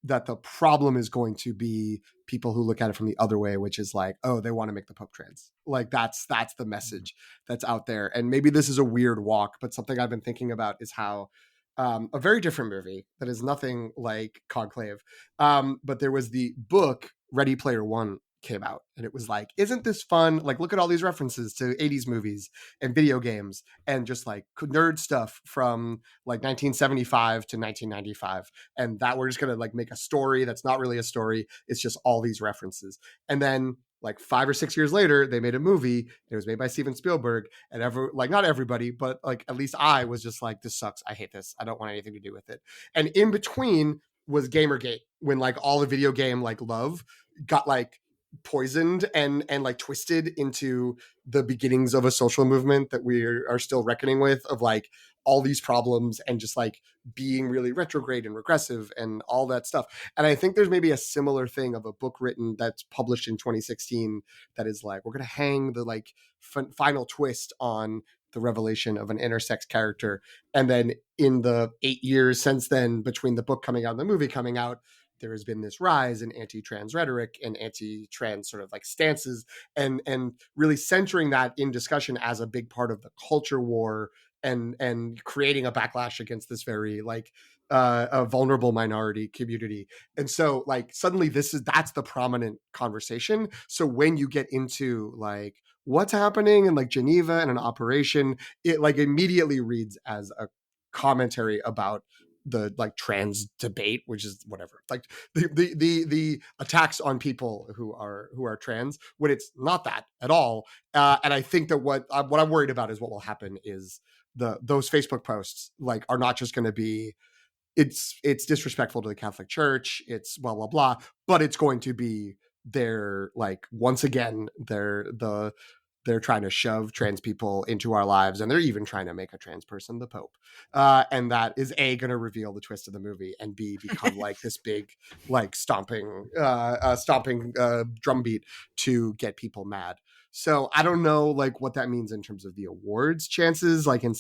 that the problem is going to be people who look at it from the other way, which is like, oh, they want to make the Pope trans. Like that's the message that's out there. And maybe this is a weird walk, but something I've been thinking about is how a very different movie that is nothing like Conclave, but there was the book Ready Player One came out, and it was like, isn't this fun? Like, look at all these references to 80s movies and video games and just like nerd stuff from like 1975 to 1995, and that we're just gonna like make a story that's not really a story, it's just all these references. And then like 5 or 6 years later, they made a movie. It was made by Steven Spielberg, and not everybody, but like at least I was just like, this sucks. I hate this. I don't want anything to do with it. And in between was Gamergate, when like all the video game like love got like poisoned and like twisted into the beginnings of a social movement that we are still reckoning with, of like all these problems and just like being really retrograde and regressive and all that stuff. And I think there's maybe a similar thing of a book written that's published in 2016 that is like, we're going to hang the like final twist on the revelation of an intersex character. And then in the 8 years since then, between the book coming out and the movie coming out, there has been this rise in anti-trans rhetoric and anti-trans sort of like stances, and really centering that in discussion as a big part of the culture war, and creating a backlash against this very like a vulnerable minority community. And so like suddenly that's the prominent conversation. So when you get into like what's happening in like Geneva and an operation, it like immediately reads as a commentary about the like trans debate, which is whatever, like the attacks on people who are trans, when it's not that at all. And I think that what I'm worried about is what will happen is those Facebook posts like are not just going to be, it's disrespectful to the Catholic Church, it's blah blah blah, but it's going to be they're like, once again, they're trying to shove trans people into our lives, and they're even trying to make a trans person the Pope. And that is A, going to reveal the twist of the movie, and B, become like this big, like stomping drumbeat to get people mad. So I don't know like what that means in terms of the awards chances, like in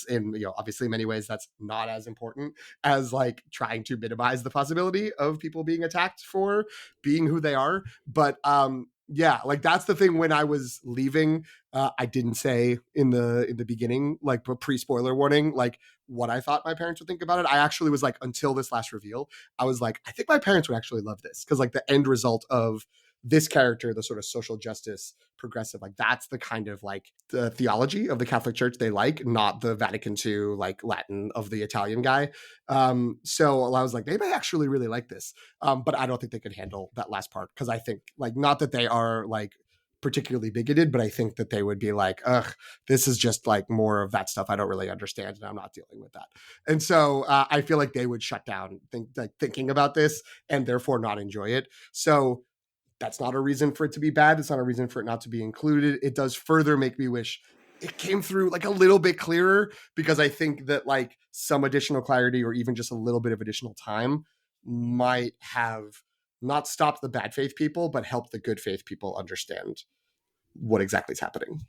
obviously in many ways that's not as important as like trying to minimize the possibility of people being attacked for being who they are. But yeah, like that's the thing. When I was leaving, I didn't say in the beginning, like pre-spoiler warning, like what I thought my parents would think about it. I actually was like, until this last reveal, I was like, I think my parents would actually love this, because like the end result of this character, the sort of social justice progressive, like that's the kind of like the theology of the Catholic Church they like, not the Vatican II like Latin of the Italian guy. So I was like, they may actually really like this, but I don't think they could handle that last part, because I think like not that they are like particularly bigoted, but I think that they would be like, ugh, this is just like more of that stuff I don't really understand, and I'm not dealing with that. And so I feel like they would shut down thinking about this, and therefore not enjoy it. So that's not a reason for it to be bad. It's not a reason for it not to be included. It does further make me wish it came through like a little bit clearer, because I think that like some additional clarity or even just a little bit of additional time might have not stopped the bad faith people, but helped the good faith people understand what exactly is happening.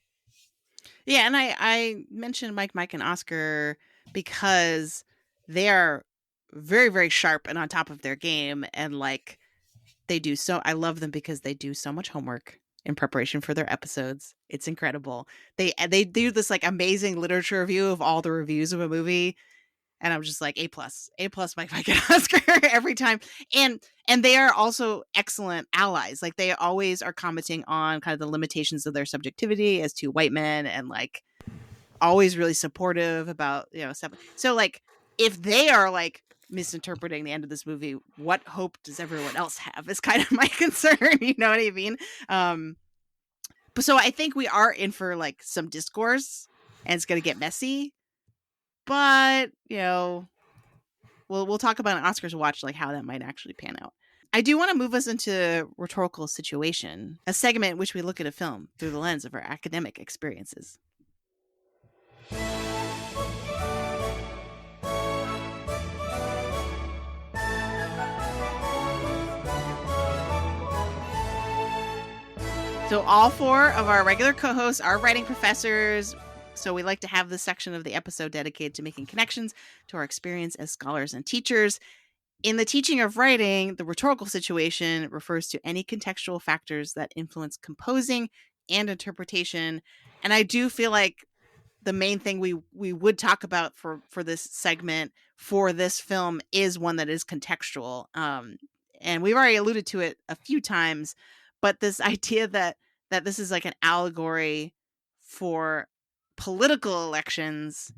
Yeah, and I mentioned Mike, and Oscar because they are very, very sharp and on top of their game, and like I love them because they do so much homework in preparation for their episodes. It's incredible. They do this like amazing literature review of all the reviews of a movie, and I'm just like A+, Mike, and Oscar every time. And they are also excellent allies. Like they always are commenting on kind of the limitations of their subjectivity as two white men, and like always really supportive about, stuff. So like if they are like misinterpreting the end of this movie, what hope does everyone else have is kind of my concern. You know what I mean? But so I think we are in for like some discourse, and it's going to get messy, but we'll talk about an Oscars watch, like how that might actually pan out. I do want to move us into rhetorical situation, a segment in which we look at a film through the lens of our academic experiences. So all four of our regular co-hosts are writing professors, so we like to have this section of the episode dedicated to making connections to our experience as scholars and teachers. In the teaching of writing, the rhetorical situation refers to any contextual factors that influence composing and interpretation. And I do feel like the main thing we would talk about for this segment for this film is one that is contextual. And we've already alluded to it a few times, but this idea that this is like an allegory for political elections,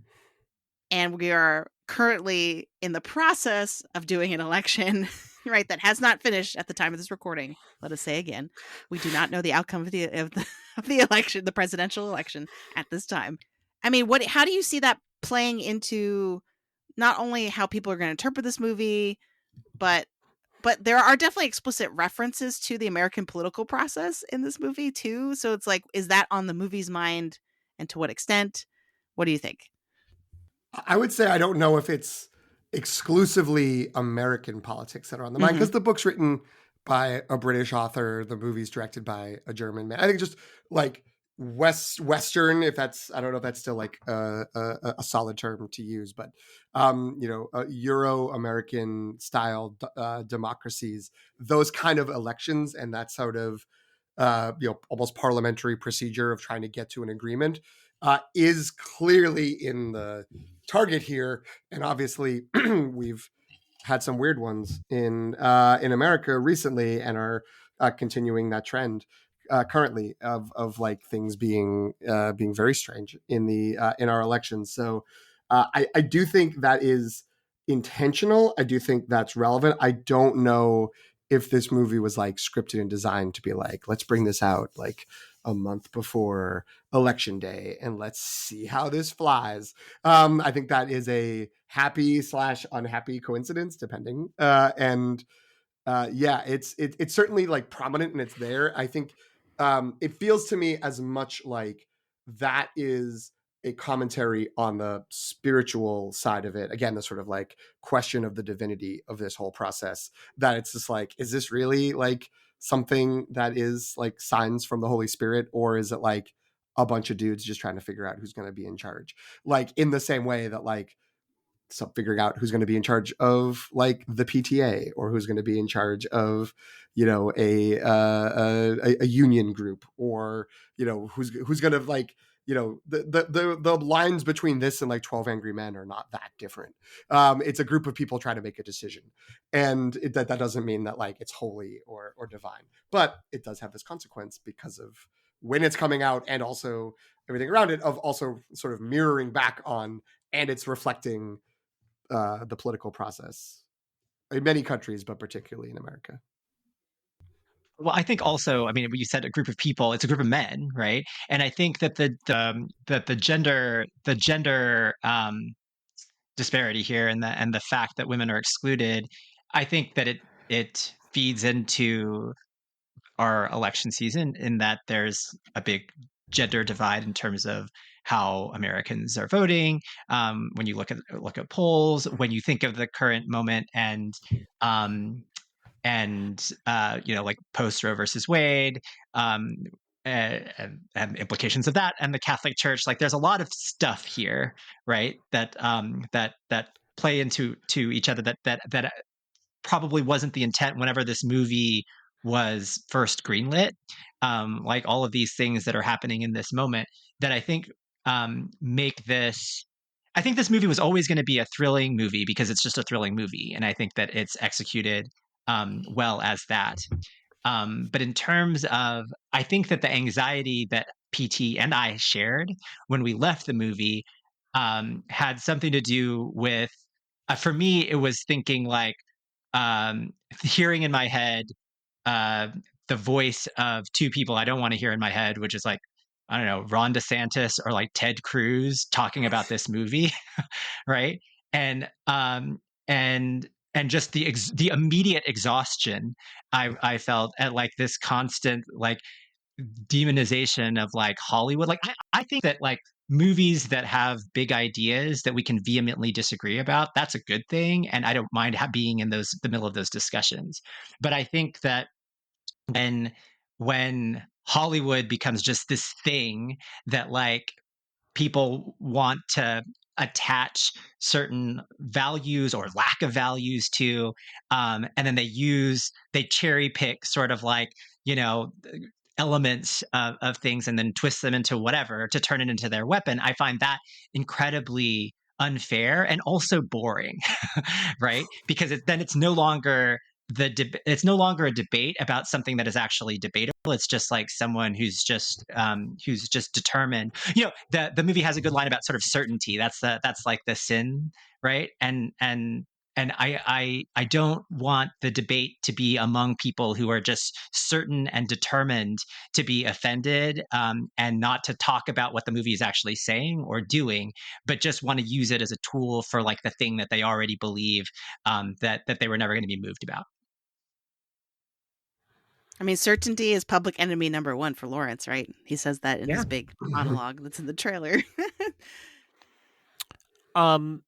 and we are currently in the process of doing an election, right, that has not finished at the time of this recording. Let us say again, we do not know the outcome of the election, the presidential election at this time. I mean, how do you see that playing into not only how people are going to interpret this movie, but there are definitely explicit references to the American political process in this movie too. So it's like, is that on the movie's mind, and to what extent? What do you think? I would say I don't know if it's exclusively American politics that are on the mind, because the book's written by a British author, the movie's directed by a German man. I think just like Western, if that's, I don't know if that's still like a solid term to use, but Euro-American style democracies, those kind of elections and that sort of almost parliamentary procedure of trying to get to an agreement is clearly in the target here. And obviously we've had some weird ones in America recently, and are continuing that trend currently of like things being very strange in our elections. So I do think that is intentional. I do think that's relevant. I don't know if this movie was like scripted and designed to be like, let's bring this out like a month before election day and let's see how this flies. I think that is a happy/unhappy coincidence, depending. It's certainly like prominent and it's there. I think it feels to me as much like that is a commentary on the spiritual side of it. Again, the sort of like question of the divinity of this whole process, that it's just like, is this really like something that is like signs from the Holy Spirit, or is it like a bunch of dudes just trying to figure out who's going to be in charge? Like in the same way that like figuring out who's going to be in charge of like the PTA, or who's going to be in charge of, a union group, or, who's going to like the lines between this and like 12 Angry Men are not that different. It's a group of people trying to make a decision, and that doesn't mean that like it's holy or divine, but it does have this consequence because of when it's coming out and also everything around it, of also sort of mirroring back on, and it's reflecting the political process in many countries, but particularly in America. Well, I think also, I mean, when you said a group of people, it's a group of men, right? And I think that the gender disparity here, and the fact that women are excluded, I think that it feeds into our election season, in that there's a big gender divide in terms of how Americans are voting. When you look at polls, when you think of the current moment, um, like post Roe versus Wade, um, and implications of that, and the Catholic Church. Like, there's a lot of stuff here, right? That play into each other. That probably wasn't the intent whenever this movie was first greenlit. Like all of these things that are happening in this moment, that I think make this. I think this movie was always going to be a thrilling movie because it's just a thrilling movie, and I think that it's executed well as that. But in terms of, I think that the anxiety that PT and I shared when we left the movie had something to do with, for me, it was thinking like, hearing in my head uh, the voice of two people I don't want to hear in my head, which is like, I don't know, Ron DeSantis or like Ted Cruz talking about this movie, right? And and just the immediate exhaustion I felt at like this constant like demonization of like Hollywood. Like, I think that like movies that have big ideas that we can vehemently disagree about, that's a good thing, and I don't mind being in the middle of those discussions. But I think that when Hollywood becomes just this thing that like people want to attach certain values or lack of values to, and then they cherry pick sort of like, you know, elements of things and then twist them into whatever to turn it into their weapon. I find that incredibly unfair and also boring, right? Because then it's no longer it's no longer a debate about something that is actually debatable. It's just like someone who's just determined. You know, the movie has a good line about sort of certainty. That's like the sin, right? And I don't want the debate to be among people who are just certain and determined to be offended, and not to talk about what the movie is actually saying or doing, but just want to use it as a tool for like the thing that they already believe, that they were never going to be moved about. I mean, certainty is public enemy number one for Lawrence, right? He says that in his big monologue that's in the trailer. And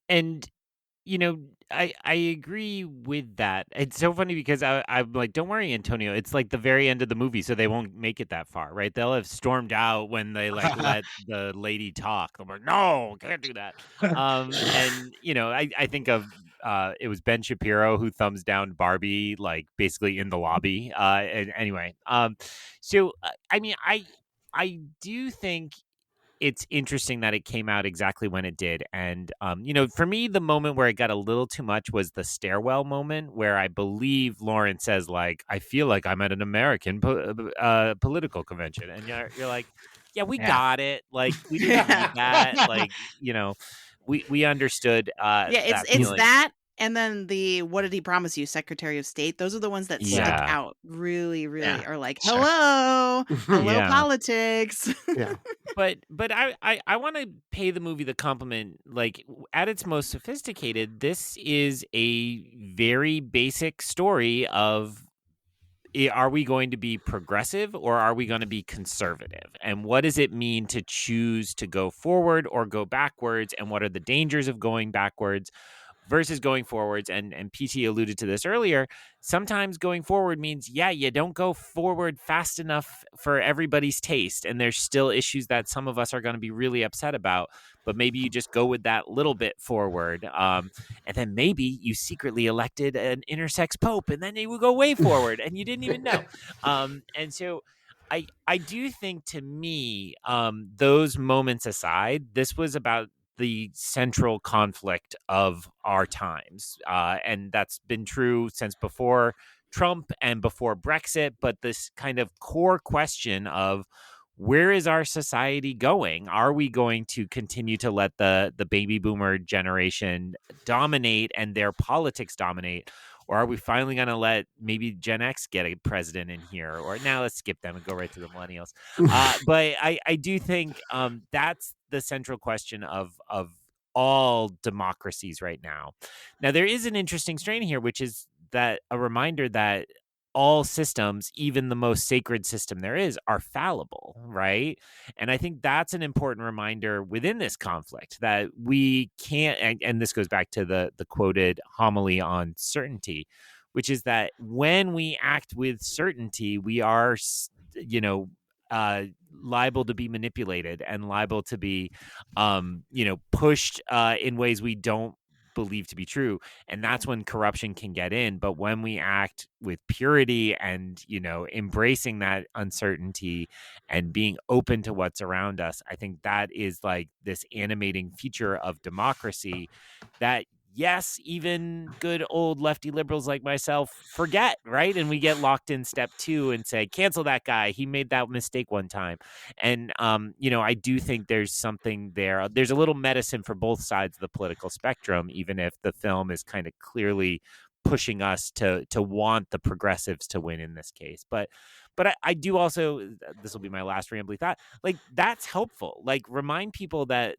you know, I agree with that. It's so funny because I'm like, don't worry, Antonio. It's like the very end of the movie, so they won't make it that far, right? They'll have stormed out when they like let the lady talk. They're like, no, can't do that. And you know, I think of it was Ben Shapiro who thumbs down Barbie, like basically in the lobby. And anyway, so I mean, I do think it's interesting that it came out exactly when it did. And, you know, for me, the moment where it got a little too much was the stairwell moment where I believe Lauren says, like, I feel like I'm at an American political convention. And you're like, yeah, we got it. Like, we didn't need that. Like, you know, we understood yeah, that it's feeling. that. And then the what did he promise you, Secretary of State? Those are the ones that stick out really, really, are like, Sure. hello, Yeah. politics. Yeah. But I want to pay the movie the compliment. Like, at its most sophisticated, this is a very basic story of, are we going to be progressive or are we going to be conservative? And what does it mean to choose to go forward or go backwards? And what are the dangers of going backwards versus going forwards? And PT alluded to this earlier. Sometimes going forward means, yeah, you don't go forward fast enough for everybody's taste. And there's still issues that some of us are going to be really upset about, but maybe you just go with that little bit forward. And then maybe you secretly elected an intersex pope and then you will go way forward and you didn't even know. And so I do think, to me, those moments aside, this was about the central conflict of our times, and that's been true since before Trump and before Brexit. But this kind of core question of, where is our society going? Are we going to continue to let the baby boomer generation dominate and their politics dominate? Or are we finally going to let maybe Gen X get a president in here? Or now let's skip them and go right to the millennials. But I do think that's the central question of all democracies right now. Now, there is an interesting strain here, which is that a reminder that all systems, even the most sacred system there is, are fallible, right? And I think that's an important reminder within this conflict, that we can't, and this goes back to the quoted homily on certainty, which is that when we act with certainty, we are, liable to be manipulated and liable to be, pushed in ways we don't believe to be true. And that's when corruption can get in. But when we act with purity and, embracing that uncertainty and being open to what's around us, I think that is like this animating feature of democracy that, yes, even good old lefty liberals like myself forget, right? And we get locked in step 2 and say, cancel that guy. He made that mistake one time. And, I do think there's something there. There's a little medicine for both sides of the political spectrum, even if the film is kind of clearly pushing us to want the progressives to win in this case. But I do also, this will be my last rambly thought, like, that's helpful. Like, remind people that,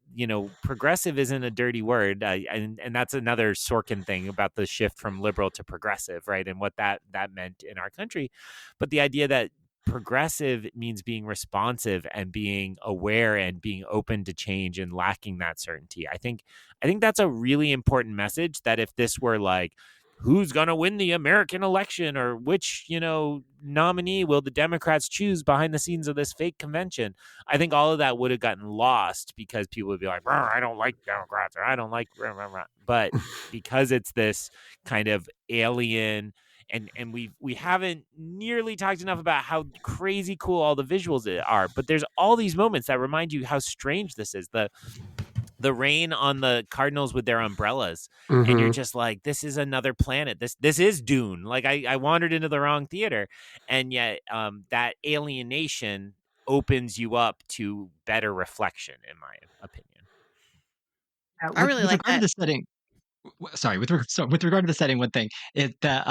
progressive isn't a dirty word. And that's another Sorkin thing about the shift from liberal to progressive, right? And what that meant in our country. But the idea that progressive means being responsive and being aware and being open to change and lacking that certainty. I think that's a really important message, that if this were like, who's going to win the American election, or which, nominee will the Democrats choose behind the scenes of this fake convention, I think all of that would have gotten lost, because people would be like, I don't like Democrats, or I don't like, but because it's this kind of alien, and we haven't nearly talked enough about how crazy cool all the visuals are, but there's all these moments that remind you how strange this is. The rain on the Cardinals with their umbrellas, and you're just like, this is another planet. This is Dune. Like, I wandered into the wrong theater, and yet that alienation opens you up to better reflection, in my opinion. I really With like regard to that. the setting, sorry, with regard to the setting, one thing is that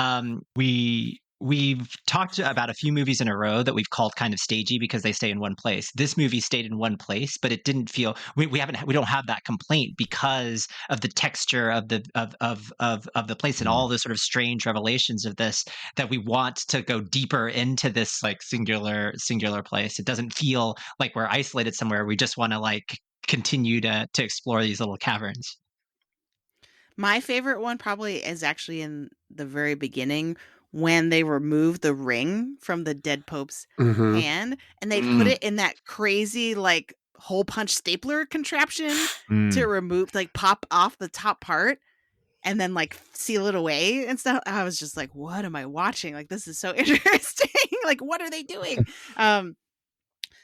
we've talked about a few movies in a row that we've called kind of stagey because they stay in one place. This movie stayed in one place, but it didn't feel, we don't have that complaint because of the texture of the place and all the sort of strange revelations of this, that we want to go deeper into this like singular place. It doesn't feel like we're isolated somewhere. We just want to like continue to explore these little caverns. My favorite one probably is actually in the very beginning, when they remove the ring from the dead Pope's hand, and they put it in that crazy, like, hole punch stapler contraption to remove, like, pop off the top part and then, like, seal it away and stuff. I was just like, what am I watching? Like, this is so interesting. Like, what are they doing?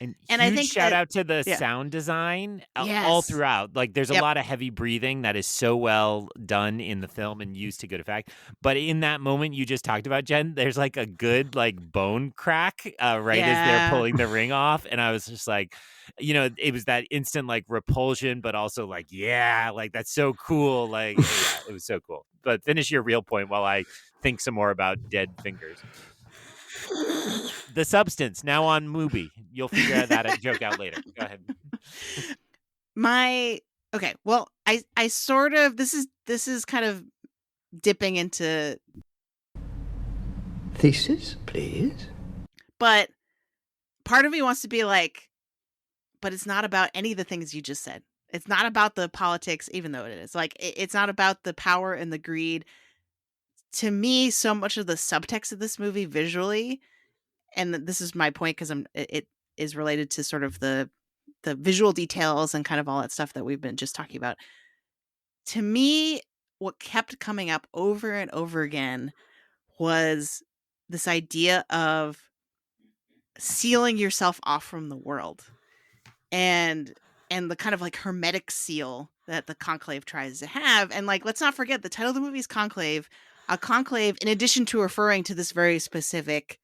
And I huge think shout that, out to the yeah. sound design all Yes. throughout. Like, there's a Yep. lot of heavy breathing that is so well done in the film and used to good effect. But in that moment you just talked about, Jen, there's like a good like bone crack right as they're Yeah. pulling the ring off. And I was just like, it was that instant like repulsion, but also like, yeah, like that's so cool. Like, yeah, it was so cool. But finish your real point while I think some more about dead fingers. The substance now on Mubi. You'll figure that joke out later. Go ahead. Okay, well, I sort of, this is kind of dipping into Thesis, please. but part of me wants to be like, but it's not about any of the things you just said. It's not about the politics, even though it is. Like, it's not about the power and the greed. To me, so much of the subtext of this movie visually, and this is my point because it is related to sort of the visual details and kind of all that stuff that we've been just talking about. To me, what kept coming up over and over again was this idea of sealing yourself off from the world, and the kind of like hermetic seal that the conclave tries to have. And like, let's not forget the title of the movie is Conclave. A conclave, in addition to referring to this very specific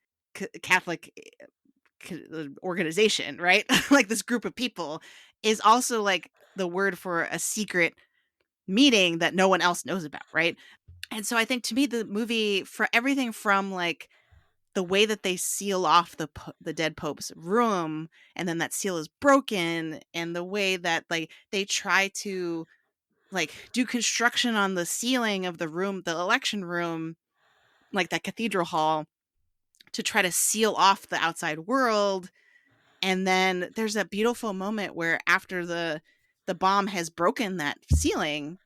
Catholic organization, right? Like this group of people, is also like the word for a secret meeting that no one else knows about, right? And so I think, to me, the movie, for everything from like the way that they seal off the dead pope's room, and then that seal is broken, and the way that like they try to like do construction on the ceiling of the room, the election room, like that cathedral hall, to try to seal off the outside world. And then there's that beautiful moment where, after the bomb has broken that ceiling,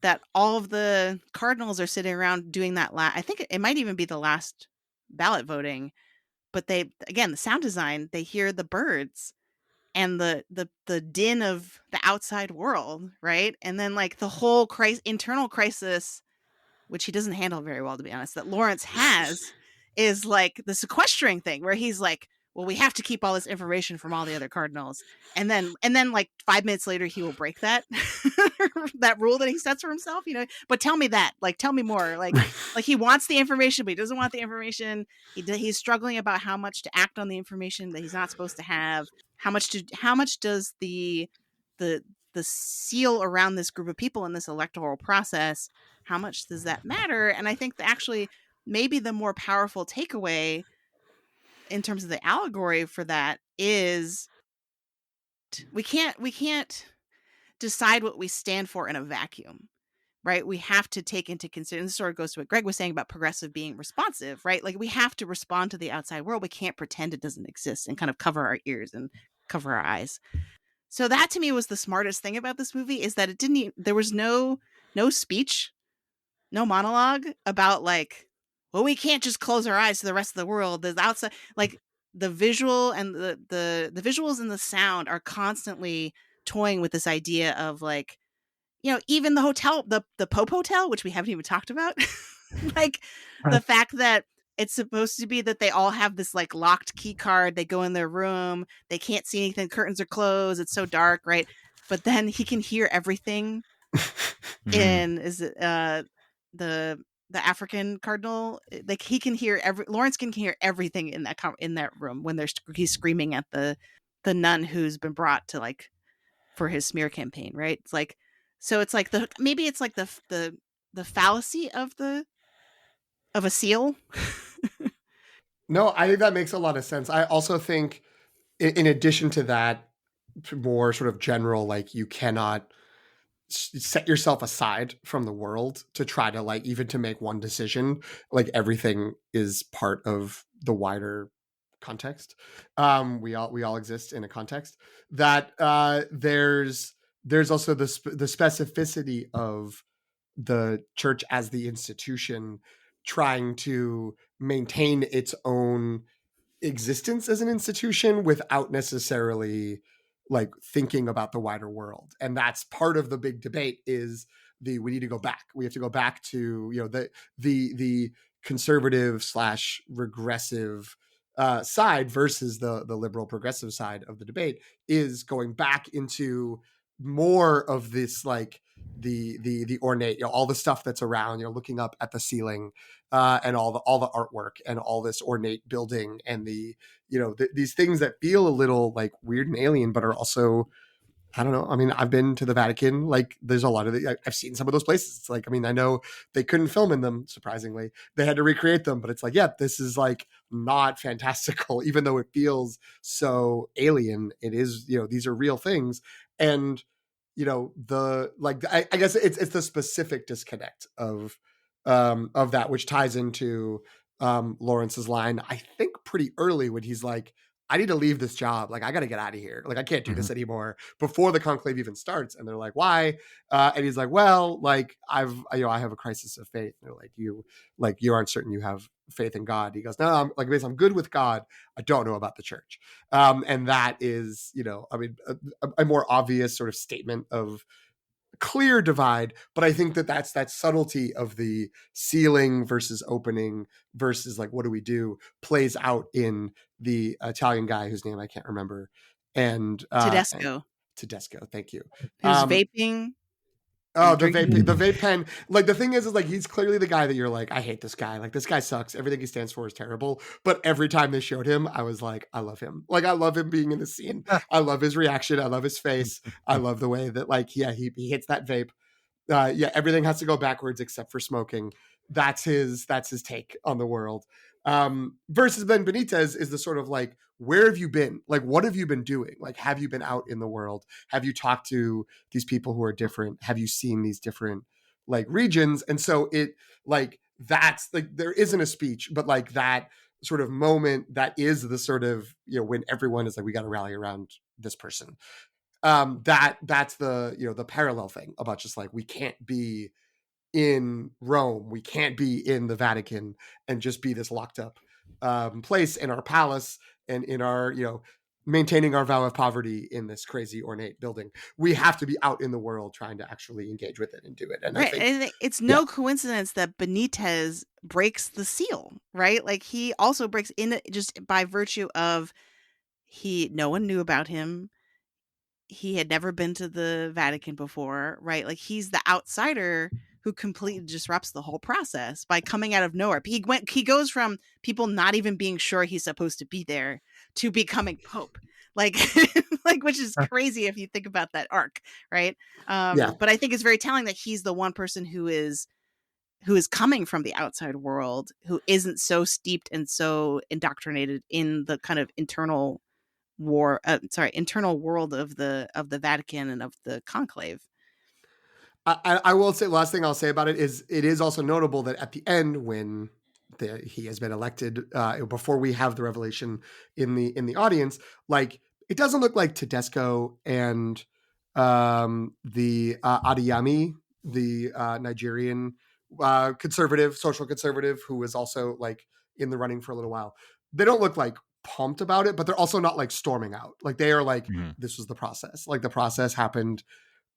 that all of the cardinals are sitting around doing that I think it might even be the last ballot voting. But they, again, the sound design, they hear the birds and the din of the outside world, right? And then like the whole internal crisis, which he doesn't handle very well, to be honest, that Lawrence has, is like the sequestering thing, where he's like, well, we have to keep all this information from all the other cardinals. And then like 5 minutes later, he will break that that rule that he sets for himself, you know. But tell me that, like, tell me more. Like he wants the information, but he doesn't want the information. He's struggling about how much to act on the information that he's not supposed to have. How much does the seal around this group of people in this electoral process, how much does that matter? And I think that actually maybe the more powerful takeaway in terms of the allegory for that is, we can't decide what we stand for in a vacuum, right? We have to take into consideration, this sort of goes to what Greg was saying about progressive being responsive, right? Like, we have to respond to the outside world. We can't pretend it doesn't exist and kind of cover our ears and cover our eyes. So that, to me, was the smartest thing about this movie, is that there was no speech, no monologue about like, well, we can't just close our eyes to the rest of the world. There's outside, like, the visual and the visuals and the sound are constantly toying with this idea of like, you know, even the hotel, the Pope Hotel, which we haven't even talked about, like the fact that it's supposed to be that they all have this like locked key card. They go in their room, they can't see anything, curtains are closed, it's so dark, right? But then he can hear everything in the African cardinal, like he can hear Lawrence can hear everything in that room when he's screaming at the nun who's been brought to like for his smear campaign, right? It's like, so it's like maybe it's like the fallacy of a seal. No, I think that makes a lot of sense. I also think, in addition to that, more sort of general, like, you cannot set yourself aside from the world to try to, like, even to make one decision. Like, everything is part of the wider context. We all exist in a context that there's also the specificity of the church as the institution trying to maintain its own existence as an institution without necessarily like thinking about the wider world. And that's part of the big debate, is we need to go back. We have to go back to, you know, the conservative slash regressive side versus the liberal progressive side of the debate, is going back into more of this, like, the ornate, you know, all the stuff that's around, you know, looking up at the ceiling, and all the artwork and all this ornate building, and the, you know, these things that feel a little like weird and alien, but are also, I don't know. I mean, I've been to the Vatican. Like, there's a lot of I've seen some of those places. It's like, I mean, I know they couldn't film in them, surprisingly. They had to recreate them, but it's like, yeah, this is like not fantastical, even though it feels so alien. It is, you know, these are real things. And, you know, I guess it's the specific disconnect of that, which ties into Lawrence's line, I think pretty early, when he's like, I need to leave this job. Like, I got to get out of here. Like, I can't do this anymore, before the conclave even starts. And they're like, why? And he's like, well, like, I have a crisis of faith. And they're like, you aren't certain you have faith in God. He goes, no, I'm good with God. I don't know about the church. And that is, you know, I mean, a more obvious sort of statement of clear divide, but I think that's that subtlety of the sealing versus opening versus like, what do we do, plays out in the Italian guy whose name I can't remember, and Tedesco, Tedesco. Thank you. who's vaping. Oh, and the drinking. vape pen. Like, the thing is like, he's clearly the guy that you're like, I hate this guy. Like, this guy sucks. Everything he stands for is terrible. But every time they showed him, I was like, I love him. Like, I love him being in the scene. I love his reaction. I love his face. I love the way that, like, yeah, he hits that vape. Yeah, everything has to go backwards except for smoking. That's his take on the world. Versus Ben Benitez is the sort of like, where have you been? Like, what have you been doing? Like, have you been out in the world? Have you talked to these people who are different? Have you seen these different like regions? And so it like, that's like, there isn't a speech, but like that sort of moment that is the sort of, you know, when everyone is like, we got to rally around this person. That's the, you know, the parallel thing about just like, we can't be in Rome, we can't be in the Vatican and just be this locked up place in our palace and in our, you know, maintaining our vow of poverty in this crazy ornate building. We have to be out in the world trying to actually engage with it and do it. And Right. I think, And it's no coincidence that Benitez breaks the seal, right? Like, he also breaks in just by virtue of no one knew about him. He had never been to the Vatican before, right? Like, he's the outsider who completely disrupts the whole process by coming out of nowhere. He goes from people not even being sure he's supposed to be there to becoming Pope. Like, which is crazy if you think about that arc, right? But I think it's very telling that he's the one person who is coming from the outside world, who isn't so steeped and so indoctrinated in the kind of internal world of the Vatican and of the Conclave. I will say, last thing I'll say about it is also notable that at the end, when he has been elected, before we have the revelation in the audience, like, it doesn't look like Tedesco and the Adeyemi, the Nigerian social conservative, who was also like in the running for a little while. They don't look like pumped about it, but they're also not like storming out. Like, they are like, this was the process. Like, the process happened.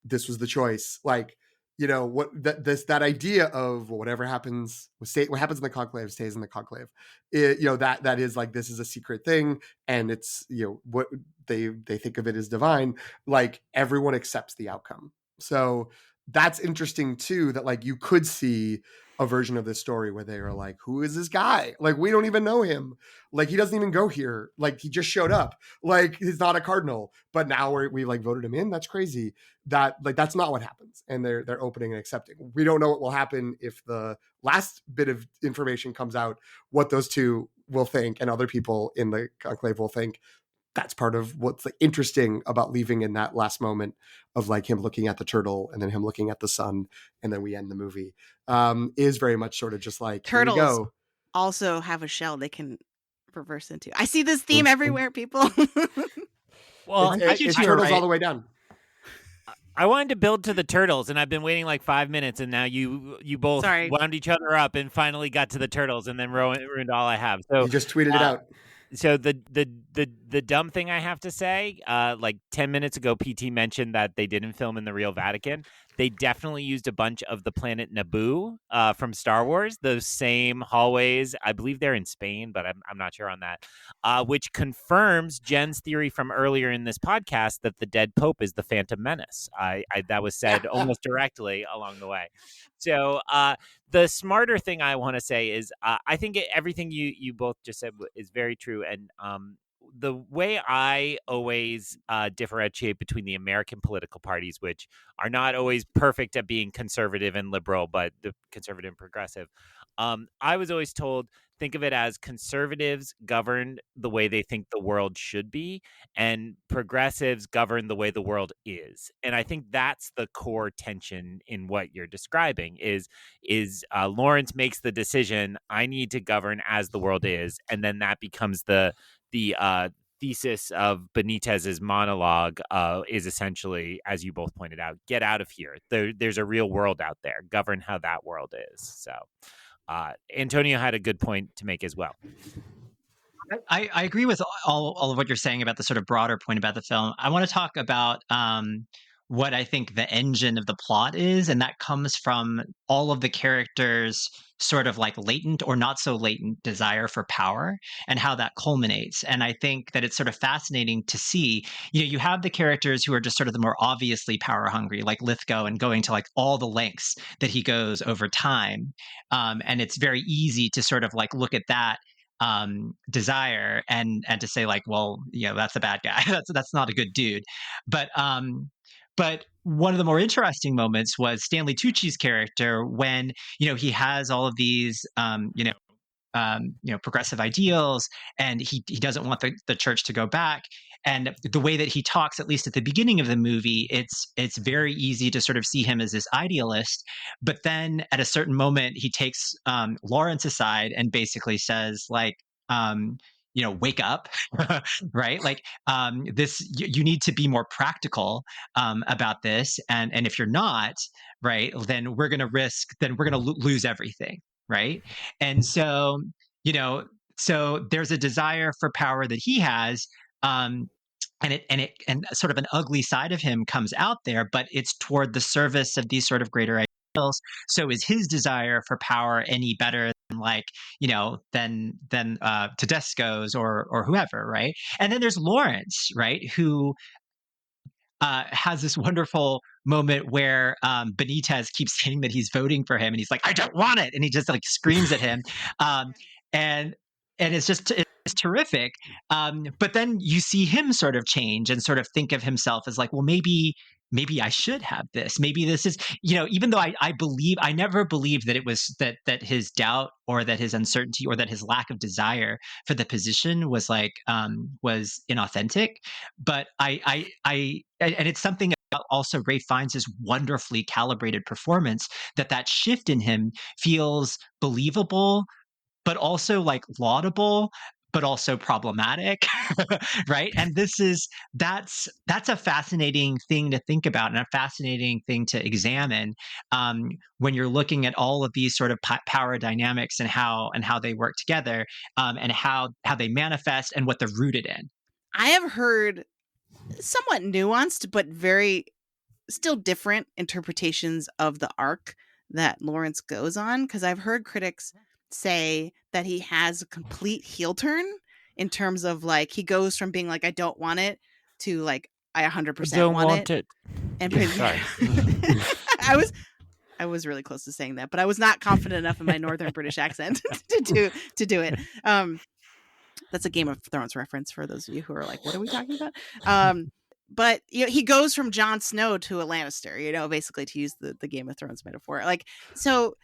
This was the choice. Like, you know, what that idea of, well, whatever happens, what happens in the conclave stays in the conclave. You know, that is like, this is a secret thing, and it's, you know, what they think of it as divine. Like, everyone accepts the outcome. So that's interesting too, that like, you could see a version of this story where they are like, who is this guy? Like, we don't even know him. Like, he doesn't even go here. Like, he just showed up. Like, he's not a cardinal, but now we like voted him in. That's crazy. That, like, that's not what happens. And they're opening and accepting. We don't know what will happen if the last bit of information comes out, what those two will think and other people in the conclave will think. That's part of what's like interesting about leaving in that last moment of like him looking at the turtle and then him looking at the sun, and then we end the movie, is very much sort of just like, Turtles here we go. Also have a shell they can reverse into. I see this theme everywhere, people. Well, it's turtles all the way down. I wanted to build to the turtles, and I've been waiting like 5 minutes, and now you both wound each other up and finally got to the turtles, and then ruined all I have. So you just tweeted it out. So the dumb thing I have to say, like 10 minutes ago, PT mentioned that they didn't film in the real Vatican. They definitely used a bunch of the planet Naboo from Star Wars, those same hallways. I believe they're in Spain, but I'm not sure on that, which confirms Jen's theory from earlier in this podcast that the dead Pope is the Phantom Menace. That was said almost directly along the way. So the smarter thing I want to say is I think everything you both just said is very true. And the way I always differentiate between the American political parties, which are not always perfect at being conservative and liberal, but the conservative and progressive, I was always told, think of it as conservatives govern the way they think the world should be, and progressives govern the way the world is. And I think that's the core tension in what you're describing is Lawrence makes the decision, I need to govern as the world is. And then that becomes the thesis of Benitez's monologue is essentially, as you both pointed out, get out of here. There's a real world out there. Govern how that world is. So Antonio had a good point to make as well. I agree with all of what you're saying about the sort of broader point about the film. I want to talk about what I think the engine of the plot is, and that comes from all of the characters' sort of like latent or not so latent desire for power and how that culminates. And I think that it's sort of fascinating to see, you have the characters who are just sort of the more obviously power hungry, like Lithgow, and going to like all the lengths that he goes over time. And it's very easy to sort of like look at that desire and to say like, well, that's a bad guy. That's not a good dude. But one of the more interesting moments was Stanley Tucci's character when he has all of these progressive ideals, and he doesn't want the church to go back. And the way that he talks, at least at the beginning of the movie, it's very easy to sort of see him as this idealist. But then at a certain moment, he takes Lawrence aside and basically says like, wake up, right? Like this, you need to be more practical about this, and if you're not, right, then we're going to lose everything, right? And so, so there's a desire for power that he has, and sort of an ugly side of him comes out there, but it's toward the service of these sort of greater ideals. So is his desire for power any better than like, than Tedesco's or whoever, right? And then there's Lawrence, right, who has this wonderful moment where Benitez keeps saying that he's voting for him, and he's like, "I don't want it," and he just like screams at him, and it's terrific. But then you see him sort of change and sort of think of himself as like, well, maybe I should have this. Maybe this is, even though I never believed that it was that his doubt or that his uncertainty or that his lack of desire for the position was like, was inauthentic. But and it's something about also Ray Fiennes' wonderfully calibrated performance, that shift in him feels believable, but also like laudable, but also problematic, right? And that's a fascinating thing to think about and a fascinating thing to examine when you're looking at all of these sort of power dynamics and how they work together, and how they manifest and what they're rooted in. I have heard somewhat nuanced, but very still different interpretations of the arc that Lawrence goes on, because I've heard critics say that he has a complete heel turn in terms of like he goes from being like I don't want it to like I 100% want it. And sorry. I was really close to saying that, but I was not confident enough in my northern British accent to do it. That's a Game of Thrones reference for those of you who are like, what are we talking about? But he goes from Jon Snow to a Lannister, basically, to use the Game of Thrones metaphor. Like, so,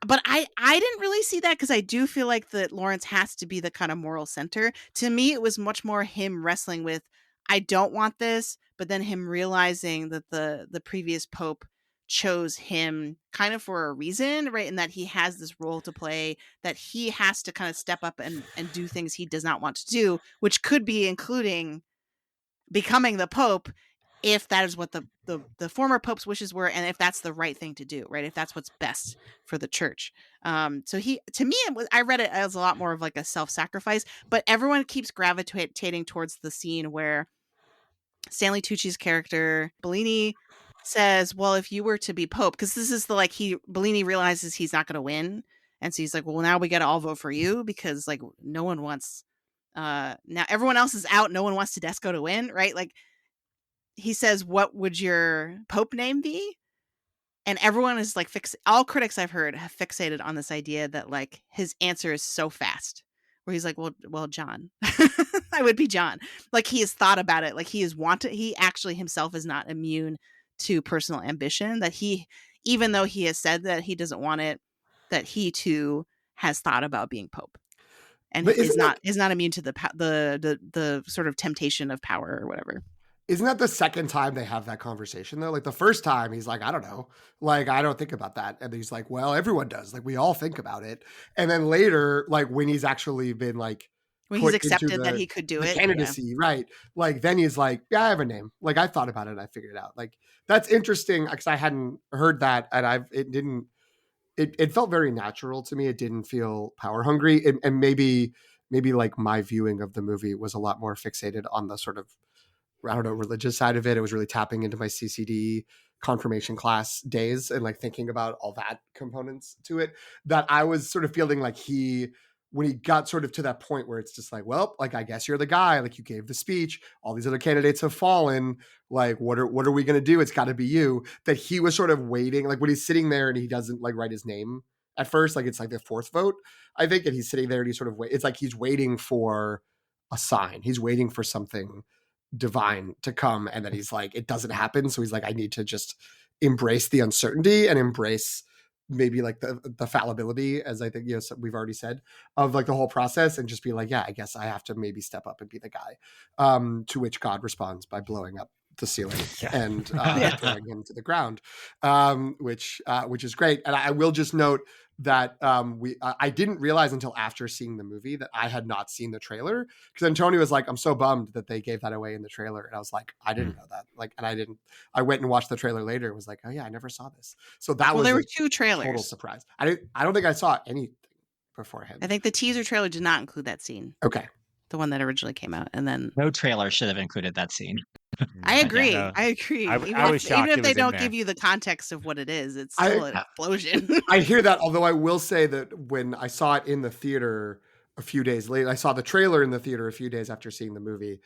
but I didn't really see that, because I do feel like that Lawrence has to be the kind of moral center. To me, it was much more him wrestling with, I don't want this, but then him realizing that the previous Pope chose him kind of for a reason, right? And that he has this role to play, that he has to kind of step up and do things he does not want to do, which could be including becoming the Pope, if that is what the former Pope's wishes were, and if that's the right thing to do, right? If that's what's best for the church. So to me, I read it as a lot more of like a self-sacrifice, but everyone keeps gravitating towards the scene where Stanley Tucci's character, Bellini, says, well, if you were to be Pope, because this is Bellini realizes he's not going to win. And so he's like, well, now we got to all vote for you, because like no one wants, now everyone else is out. No one wants Tedesco to win, right? Like he says, what would your Pope name be? And everyone is like, all critics I've heard have fixated on this idea that like his answer is so fast, where he's like, well, John, I would be John. Like he has thought about it. Like he actually himself is not immune to personal ambition, that even though he has said that he doesn't want it, that he too has thought about being Pope, and is not immune to the sort of temptation of power or whatever. Isn't that the second time they have that conversation though? Like the first time he's like, I don't know, like I don't think about that, and he's like, well, everyone does, like we all think about it. And then later, like when he's actually been like, when he's accepted that he could do it, candidacy, right? Like then he's like, yeah, I have a name. Like I thought about it, and I figured it out. Like that's interesting, because I hadn't heard that, and it felt very natural to me. It didn't feel power hungry, and maybe like my viewing of the movie was a lot more fixated on the sort of I don't know, religious side of it. It was really tapping into my CCD confirmation class days and like thinking about all that components to it, that I was sort of feeling like when he got sort of to that point where it's just like, well, like, I guess you're the guy, like you gave the speech, all these other candidates have fallen. Like, what are we going to do? It's got to be you. That he was sort of waiting, like when he's sitting there and he doesn't like write his name at first, like it's like the fourth vote, I think. And he's sitting there and he's sort of it's like he's waiting for a sign. He's waiting for something divine to come. And then he's like, it doesn't happen. So he's like, I need to just embrace the uncertainty and embrace maybe like the fallibility, as I think, you know, we've already said, of like the whole process, and just be like, yeah, I guess I have to maybe step up and be the guy. To which God responds by blowing up the ceiling and throwing him to the ground, which is great. And I will just note that I didn't realize until after seeing the movie that I had not seen the trailer, because then Tony was like, I'm so bummed that they gave that away in the trailer. And I was like, I didn't know that. Like, and I went and watched the trailer later and was like, oh yeah, I never saw this. So that was there were two trailers. Total surprise. I don't think I saw anything beforehand. I think the teaser trailer did not include that scene. Okay. The one that originally came out, and then no trailer should have included that scene. I agree. Yeah. I agree. I was shocked even if it they was in don't there. give you the context of what it is, it's still an explosion. I hear that, although I will say that when I saw it in the theater a few days later, I saw the trailer in the theater a few days after seeing the movie.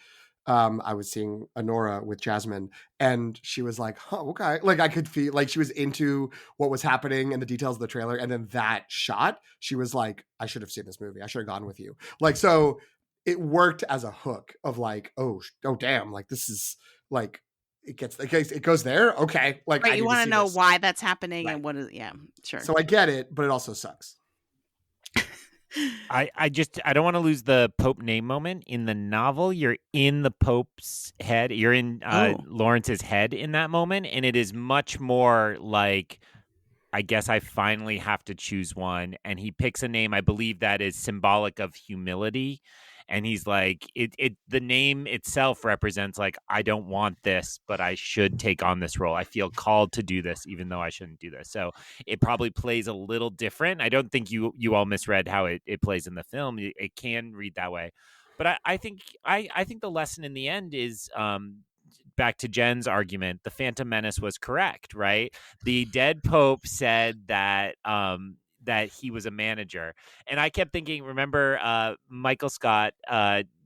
I was seeing Honora with Jasmine, and she was like, oh, okay. Like I could feel like she was into what was happening and the details of the trailer. And then that shot, she was like, I should have seen this movie. I should have gone with you. Like, so it worked as a hook of like, oh damn. Like this is like, it goes there. Okay. Like, right, you want to know this. why that's happening, right. And what is, sure. So I get it, but it also sucks. I don't want to lose the Pope name moment. In the novel, you're in the Pope's head. You're in Lawrence's head in that moment. And it is much more like, I guess I finally have to choose one. And he picks a name, I believe, that is symbolic of humility. And he's like, the name itself represents like, I don't want this, but I should take on this role. I feel called to do this, even though I shouldn't do this. So it probably plays a little different. I don't think you all misread how it plays in the film. It can read that way. But I think the lesson in the end is back to Jen's argument. The Phantom Menace was correct, right? The dead Pope said that that he was a manager. And I kept thinking, remember Michael Scott,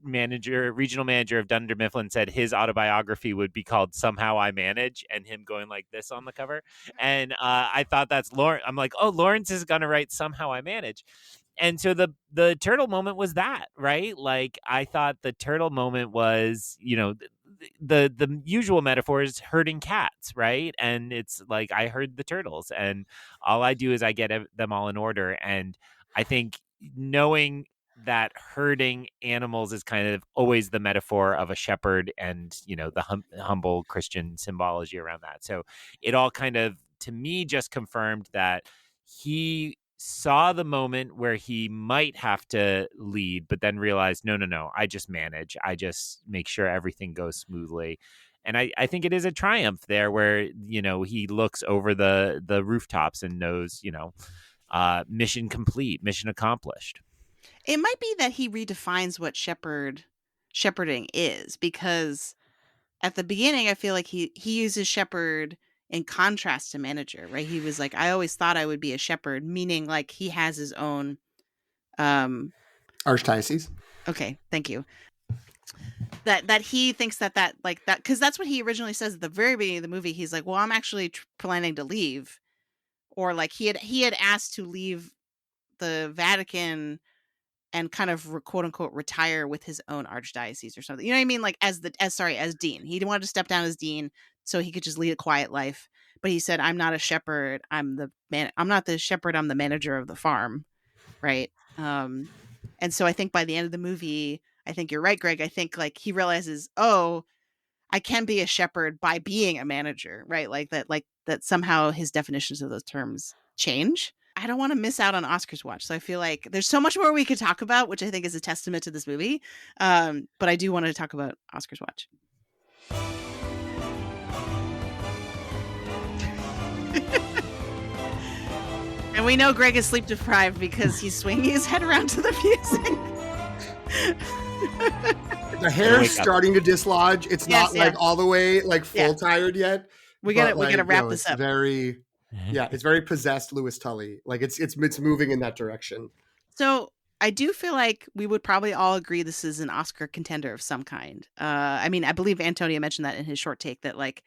regional manager of Dunder Mifflin, said his autobiography would be called Somehow I Manage, and him going like this on the cover. And I thought that's Lawrence. I'm like, oh, Lawrence is going to write Somehow I Manage. And so the turtle moment was that, right? Like I thought the turtle moment was, you know, the usual metaphor is herding cats, right? And it's like I herd the turtles, and all I do is I get them all in order. And I think knowing that herding animals is kind of always the metaphor of a shepherd, and you know the humble Christian symbology around that. So it all kind of, to me, just confirmed that he saw the moment where he might have to lead, but then realized, no, I just manage. I just make sure everything goes smoothly. And I think it is a triumph there where, you know, he looks over the rooftops and knows, you know, mission complete, mission accomplished. It might be that he redefines what shepherding is, because at the beginning, I feel like he uses shepherd in contrast to manager, right? He was like, I always thought I would be a shepherd, meaning like he has his own archdiocese. Okay, thank you. That he thinks that like that, because that's what he originally says at the very beginning of the movie. He's like, well, I'm actually planning to leave, or like he had asked to leave the Vatican and kind of quote unquote retire with his own archdiocese or something. You know what I mean? Like as dean. He wanted to step down as dean so he could just lead a quiet life. But he said, I'm not a shepherd. I'm not the shepherd. I'm the manager of the farm. Right. And so I think by the end of the movie, I think you're right, Greg. I think like he realizes, oh, I can be a shepherd by being a manager, right? Like that somehow his definitions of those terms change. I don't want to miss out on Oscars watch. So I feel like there's so much more we could talk about, which I think is a testament to this movie. But I do want to talk about Oscars watch. And we know Greg is sleep deprived because he's swinging his head around to the music. The hair's wake up. starting to dislodge. It's Yes, not like all the way like full Yeah. tired yet. We but, gotta like, wrap this it's up. very it's very possessed Louis Tully. Like it's moving in that direction. So I do feel like we would probably all agree this is an Oscar contender of some kind. I mean, I believe Antonio mentioned that in his short take that like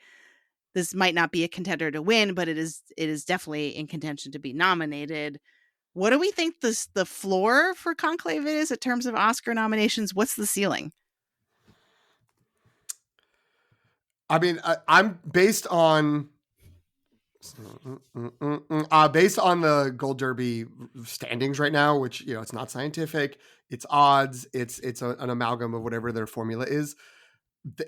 this might not be a contender to win, but it is definitely in contention to be nominated. What do we think the floor for Conclave is in terms of Oscar nominations? What's the ceiling? I mean, I'm based on the Gold Derby standings right now, which it's not scientific, it's odds, it's an amalgam of whatever their formula is.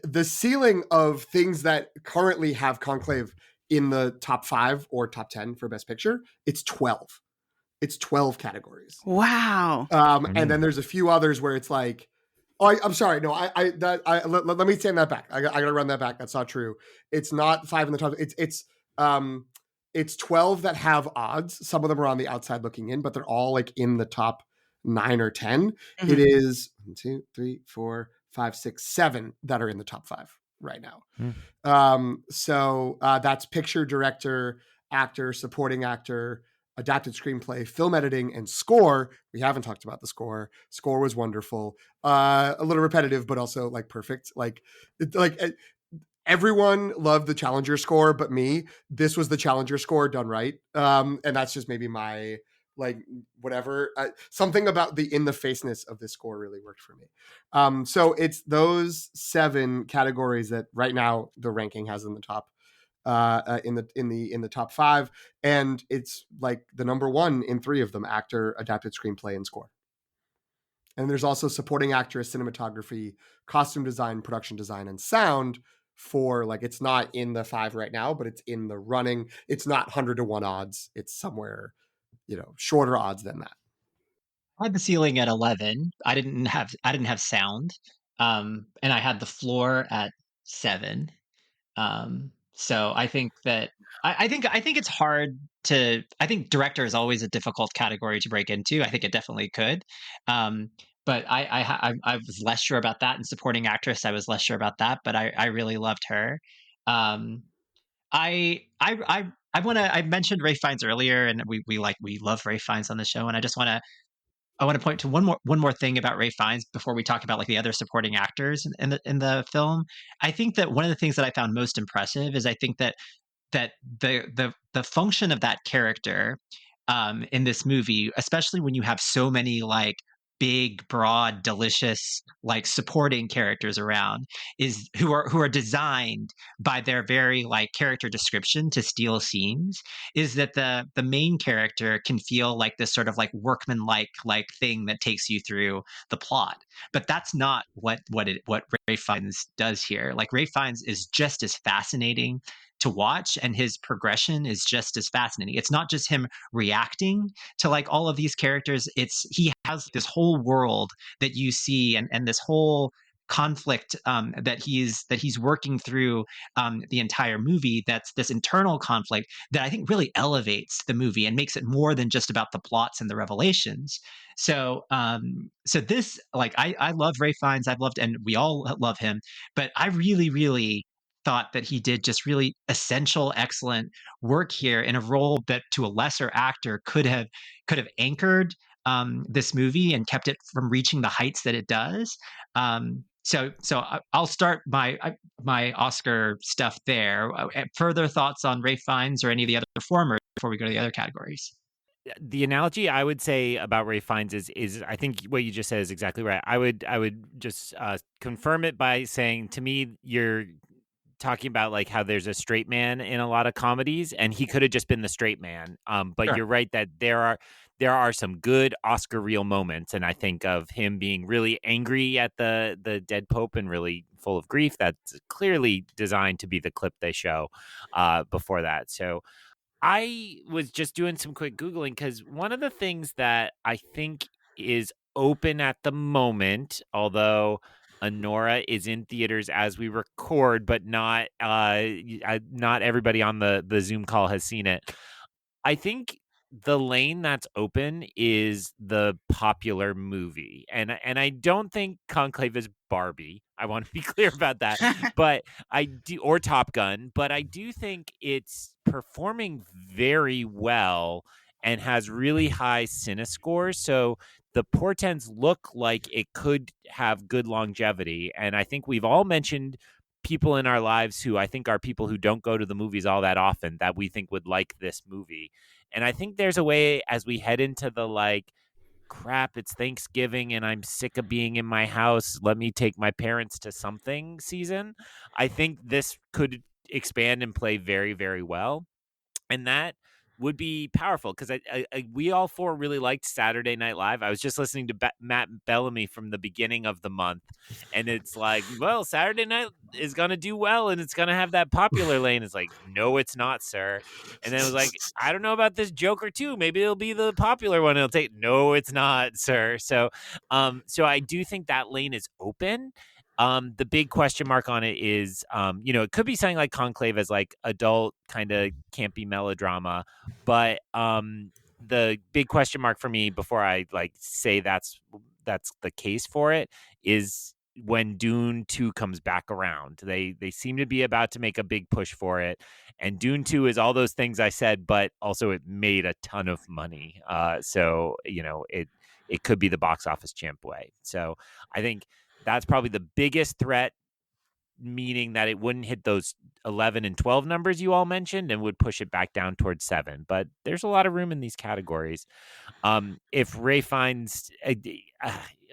The ceiling of things that currently have Conclave in the top 5 or top 10 for Best Picture, it's 12. It's 12 categories. Wow. And then there's a few others where it's like, I'm sorry. No, let me stand that back. I got to run that back. That's not true. It's not 5 in the top. It's 12 that have odds. Some of them are on the outside looking in, but they're all like in the top 9 or 10. Mhm. It is 1, 2, 3, 4, 5, 6, 7 that are in the top 5 right now. So that's picture, director, actor, supporting actor, adapted screenplay, film editing, and score. We haven't talked about the score. Score was wonderful. A little repetitive, but also like perfect. Like everyone loved the Challenger score, but me. This was the Challenger score done right. And that's just maybe my like whatever. Something about the in the faceness of this score really worked for me. So it's those 7 categories that right now the ranking has in the top. In the top 5, and it's like the number 1 in 3 of them: actor, adapted screenplay, and score. And there's also supporting actress, cinematography, costume design, production design, and sound. For like, it's not in the 5 right now, but it's in the running. It's not 100-1 odds. It's somewhere, shorter odds than that. I had the ceiling at 11. I didn't have sound, and I had the floor at 7. So I think that I think it's hard to. I think director is always a difficult category to break into. I think it definitely could, um, but I was less sure about that. And supporting actress, I was less sure about that. But I really loved her. Um, I want to. I mentioned Ray Fiennes earlier, and we love Ray Fiennes on the show, and I want to point to one more thing about Ray Fiennes before we talk about like the other supporting actors in the film. I think that one of the things that I found most impressive is I think that the function of that character in this movie, especially when you have so many like big, broad, delicious, like supporting characters around, is who are designed by their very like character description to steal scenes. Is that the main character can feel like this sort of like workmanlike like thing that takes you through the plot, but that's not what Ray Fiennes does here. Like Ray Fiennes is just as fascinating to watch, and his progression is just as fascinating. It's not just him reacting to like all of these characters, it's he has this whole world that you see, and this whole conflict that he's working through the entire movie. That's this internal conflict that I think really elevates the movie and makes it more than just about the plots and the revelations. So this, like, I love Ray Fiennes. I've loved, and we all love him, but I really thought that he did just really essential, excellent work here in a role that to a lesser actor could have anchored this movie and kept it from reaching the heights that it does. I'll start my Oscar stuff there. Further thoughts on Ray Fiennes or any of the other performers before we go to the other categories? The analogy I would say about Ray Fiennes is I think what you just said is exactly right. I would just confirm it by saying, to me, you're talking about like how there's a straight man in a lot of comedies, and he could have just been the straight man. But Sure. you're right that there are some good Oscar reel moments, and I think of him being really angry at the dead Pope and really full of grief. That's clearly designed to be the clip they show before that. So I was just doing some quick Googling because one of the things that I think is open at the moment, although Anora is in theaters as we record, but not everybody on the Zoom call has seen it. I think the lane that's open is the popular movie. And I don't think Conclave is Barbie. I want to be clear about that. But I do, or Top Gun, but I do think it's performing very well and has really high Cine scores. So the portents look like it could have good longevity. And I think we've all mentioned people in our lives who I think are people who don't go to the movies all that often that we think would like this movie. And I think there's a way, as we head into the like, crap, it's Thanksgiving and I'm sick of being in my house, let me take my parents to something season. I think this could expand and play very, very well. And that would be powerful because we all four really liked Saturday Night Live. I was just listening to Matt Bellamy from the beginning of the month, and it's like, well, Saturday Night is going to do well, and it's going to have that popular lane. It's like, no, it's not, sir. And then it was like, I don't know about this Joker too. Maybe it'll be the popular one. It'll take. No, it's not, sir. So I do think that lane is open. The big question mark on it is, it could be something like Conclave as like adult kind of campy melodrama, but the big question mark for me before I like say that's the case for it is when Dune 2 comes back around. They seem to be about to make a big push for it, and Dune 2 is all those things I said, but also it made a ton of money. So it could be the box office champ way. So I think that's probably the biggest threat, meaning that it wouldn't hit those 11 and 12 numbers you all mentioned and would push it back down towards 7. But there's a lot of room in these categories. If Ray finds,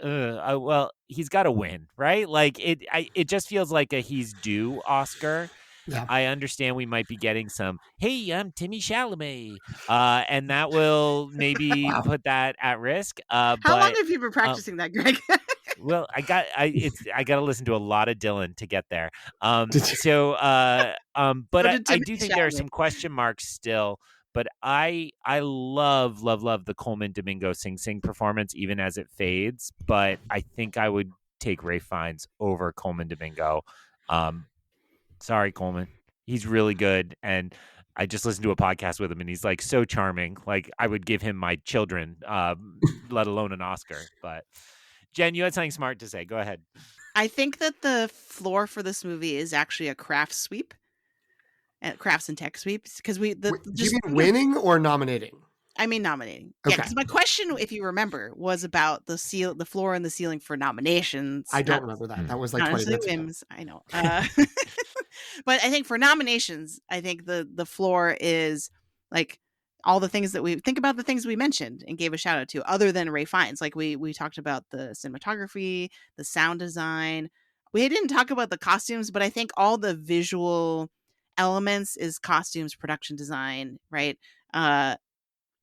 well, he's got to win, right? Like it just feels like a he's due Oscar. Yeah. I understand we might be getting some, hey, I'm Timmy Chalamet, and that will maybe put that at risk. How long have you been practicing that, Greg? Well, I got to listen to a lot of Dylan to get there. But I do think there are some question marks still. But I love the Coleman Domingo Sing Sing performance, even as it fades. But I think I would take Ray Fiennes over Coleman Domingo. Sorry, Coleman. He's really good, and I just listened to a podcast with him, and he's like so charming. Like I would give him my children, let alone an Oscar. But Jen, you had something smart to say. Go ahead. I think that the floor for this movie is actually a craft sweep, crafts and tech sweeps, because do you mean winning or nominating? I mean nominating. Okay. Yeah, because my question, if you remember, was about the floor and the ceiling for nominations. I don't remember that. That was like 20 minutes ago. I know. But I think for nominations, I think the floor is like all the things that we think about, the things we mentioned and gave a shout out to, other than Ray Fiennes. Like we talked about the cinematography, the sound design. We didn't talk about the costumes, but I think all the visual elements is costumes, production design, right?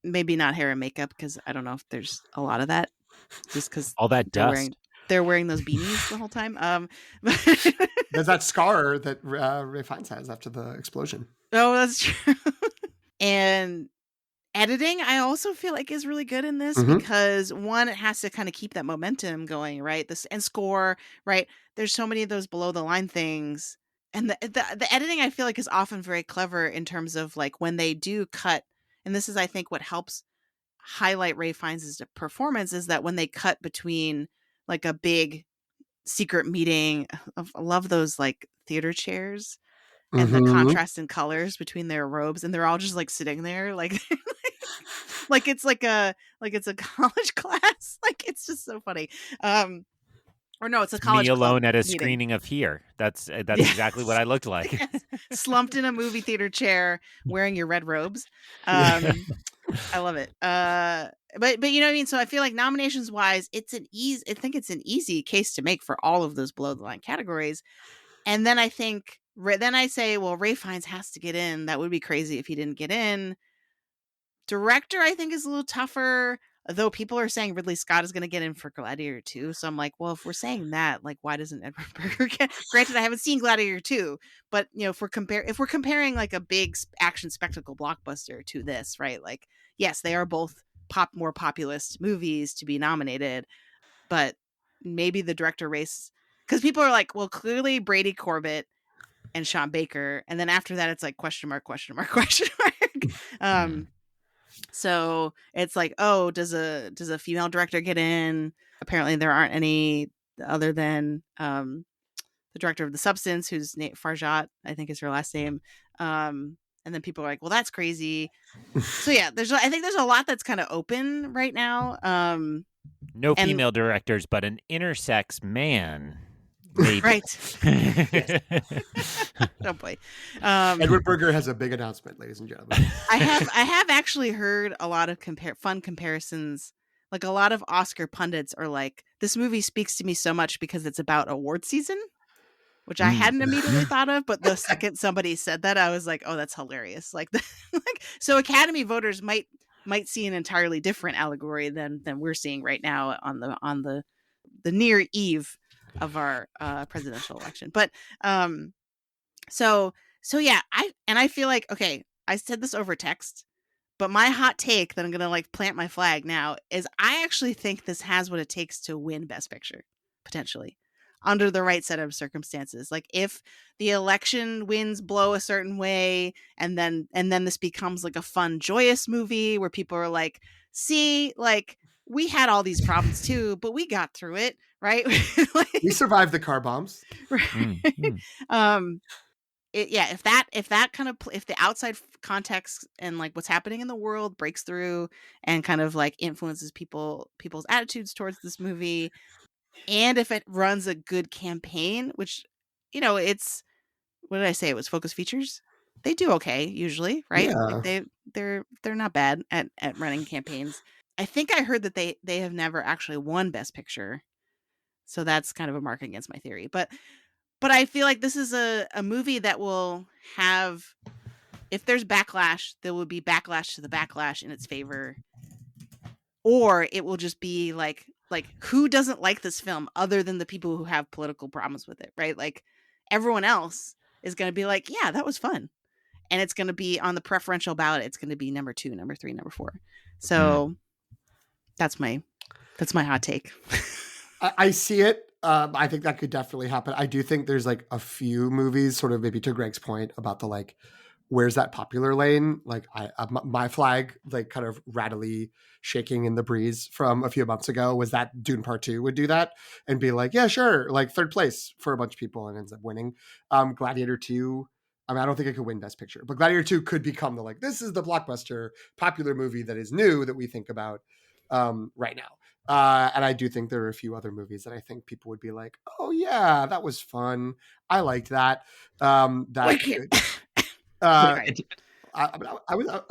Maybe not hair and makeup, because I don't know if there's a lot of that, just because all that dust. They're wearing those beanies the whole time. There's that scar that Ray Fiennes has after the explosion. Oh, that's true. And editing, I also feel like is really good in this, because one, it has to kind of keep that momentum going, right? And score, right? There's so many of those below the line things, and the editing I feel like is often very clever in terms of like when they do cut. And this is, I think, what helps highlight Ray Fiennes' performance is that when they cut between like a big secret meeting, I love those like theater chairs and the contrast in colors between their robes, and they're all just like sitting there, like like it's a college class. Like it's just so funny. Or no, it's a college. Me alone at a meeting. Screening of Here. That's exactly what I looked like. Yes. Slumped in a movie theater chair, wearing your red robes. I love it. But you know what I mean. So I feel like nominations wise, I think it's an easy case to make for all of those below the line categories. And then I say, well, Ray Fiennes has to get in. That would be crazy if he didn't get in. Director, I think, is a little tougher. Though people are saying Ridley Scott is going to get in for Gladiator 2. So I'm like, well, if we're saying that, like, why doesn't Edward Berger get? Granted, I haven't seen Gladiator 2, but you know, if we're comparing like a big action spectacle blockbuster to this, right? Like, yes, they are both more populist movies to be nominated, but maybe the director race, because people are like, well, clearly Brady Corbett and Sean Baker, and then after that, it's like question mark. So it's like, oh, does a female director get in? Apparently, there aren't any other than the director of The Substance, whose name Farjat, I think is her last name. And then people are like, well, that's crazy. So yeah, I think there's a lot that's kind of open right now. No and female directors, but an intersex man. Maybe. right. Oh boy. Edward Berger has a big announcement, ladies and gentlemen. I have actually heard a lot of fun comparisons. Like a lot of Oscar pundits are like, this movie speaks to me so much because it's about award season, which I hadn't immediately thought of. But the second somebody said that, I was like, oh, that's hilarious. Like, so Academy voters might see an entirely different allegory than we're seeing right now on the near eve of our presidential election. But so yeah, I feel like, okay, I said this over text, but my hot take that I'm going to like plant my flag now is I actually think this has what it takes to win Best Picture, potentially, under the right set of circumstances. Like if the election winds blow a certain way and then this becomes like a fun, joyous movie where people are like, see, like we had all these problems too, but we got through it, right? Like, We survived the car bombs. right. If the outside context and like what's happening in the world breaks through and kind of like influences people's attitudes towards this movie, and if it runs a good campaign, which, you know, it's, what did I say? It was Focus Features. They do okay usually, right? Yeah. Like they're not bad at running campaigns. I think I heard that they have never actually won Best Picture, so that's kind of a mark against my theory. But I feel like this is a movie that will have, if there's backlash, there will be backlash to the backlash in its favor, or it will just be like who doesn't like this film other than the people who have political problems with it, right? Like everyone else is going to be like, yeah, that was fun. And it's going to be on the preferential ballot. It's going to be number 2, number 3, number 4. So that's my hot take. I see it. I think that could definitely happen. I do think there's like a few movies, sort of maybe to Greg's point about the like, where's that popular lane? Like my flag, like kind of rattly shaking in the breeze from a few months ago was that Dune Part 2 would do that and be like, yeah, sure. Like third place for a bunch of people and ends up winning. Gladiator 2. I mean, I don't think it could win Best Picture, but Gladiator 2 could become the like, this is the blockbuster popular movie that is new that we think about right now. And I do think there are a few other movies that I think people would be like, oh yeah, that was fun. I liked that. I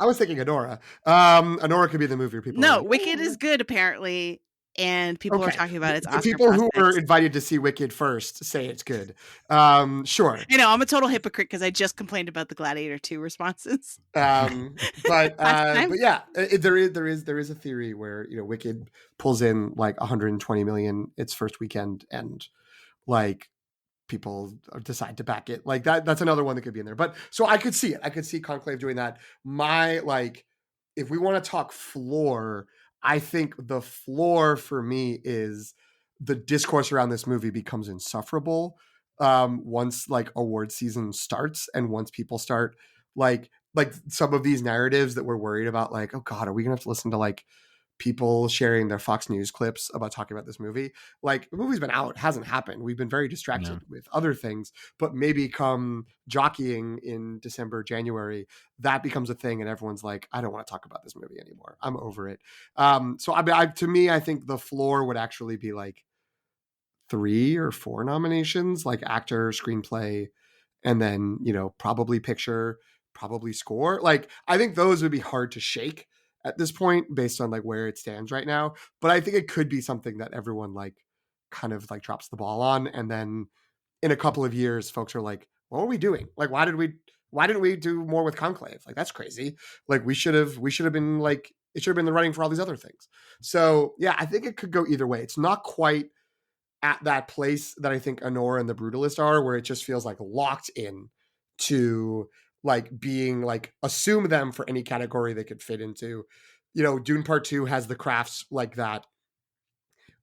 was thinking Anora. Anora could be the movie where people. No, like, Wicked is good apparently, and people are talking about its Oscar people prospects. who were invited to see Wicked first say it's good. Sure. I know I'm a total hypocrite because I just complained about the Gladiator 2 responses. But yeah, there is a theory where, you know, Wicked pulls in like 120 million its first weekend and like people decide to back it like that. That's another one that could be in there. But so I could see it. I could see Conclave doing that. My like, if we want to talk floor, I think the floor for me is the discourse around this movie becomes insufferable once like award season starts and once people start like some of these narratives that we're worried about, like, oh God, are we gonna have to listen to like people sharing their Fox News clips about talking about this movie? Like, the movie's been out, hasn't happened. We've been very distracted with other things, but maybe come jockeying in December, January, that becomes a thing. And everyone's like, I don't want to talk about this movie anymore. I'm over it. So to me, I think the floor would actually be like 3 or 4 nominations, like actor, screenplay, and then, you know, probably picture, probably score. Like, I think those would be hard to shake at this point based on like where it stands right now. But I think it could be something that everyone like kind of like drops the ball on. And then in a couple of years, folks are like, what were we doing? Like, why didn't we do more with Conclave? Like, that's crazy. Like we should have been like, it should have been the running for all these other things. So yeah, I think it could go either way. It's not quite at that place that I think Anora and The Brutalist are, where it just feels like locked in to like being like, assume them for any category they could fit into. You know, Dune Part 2 has the crafts like that.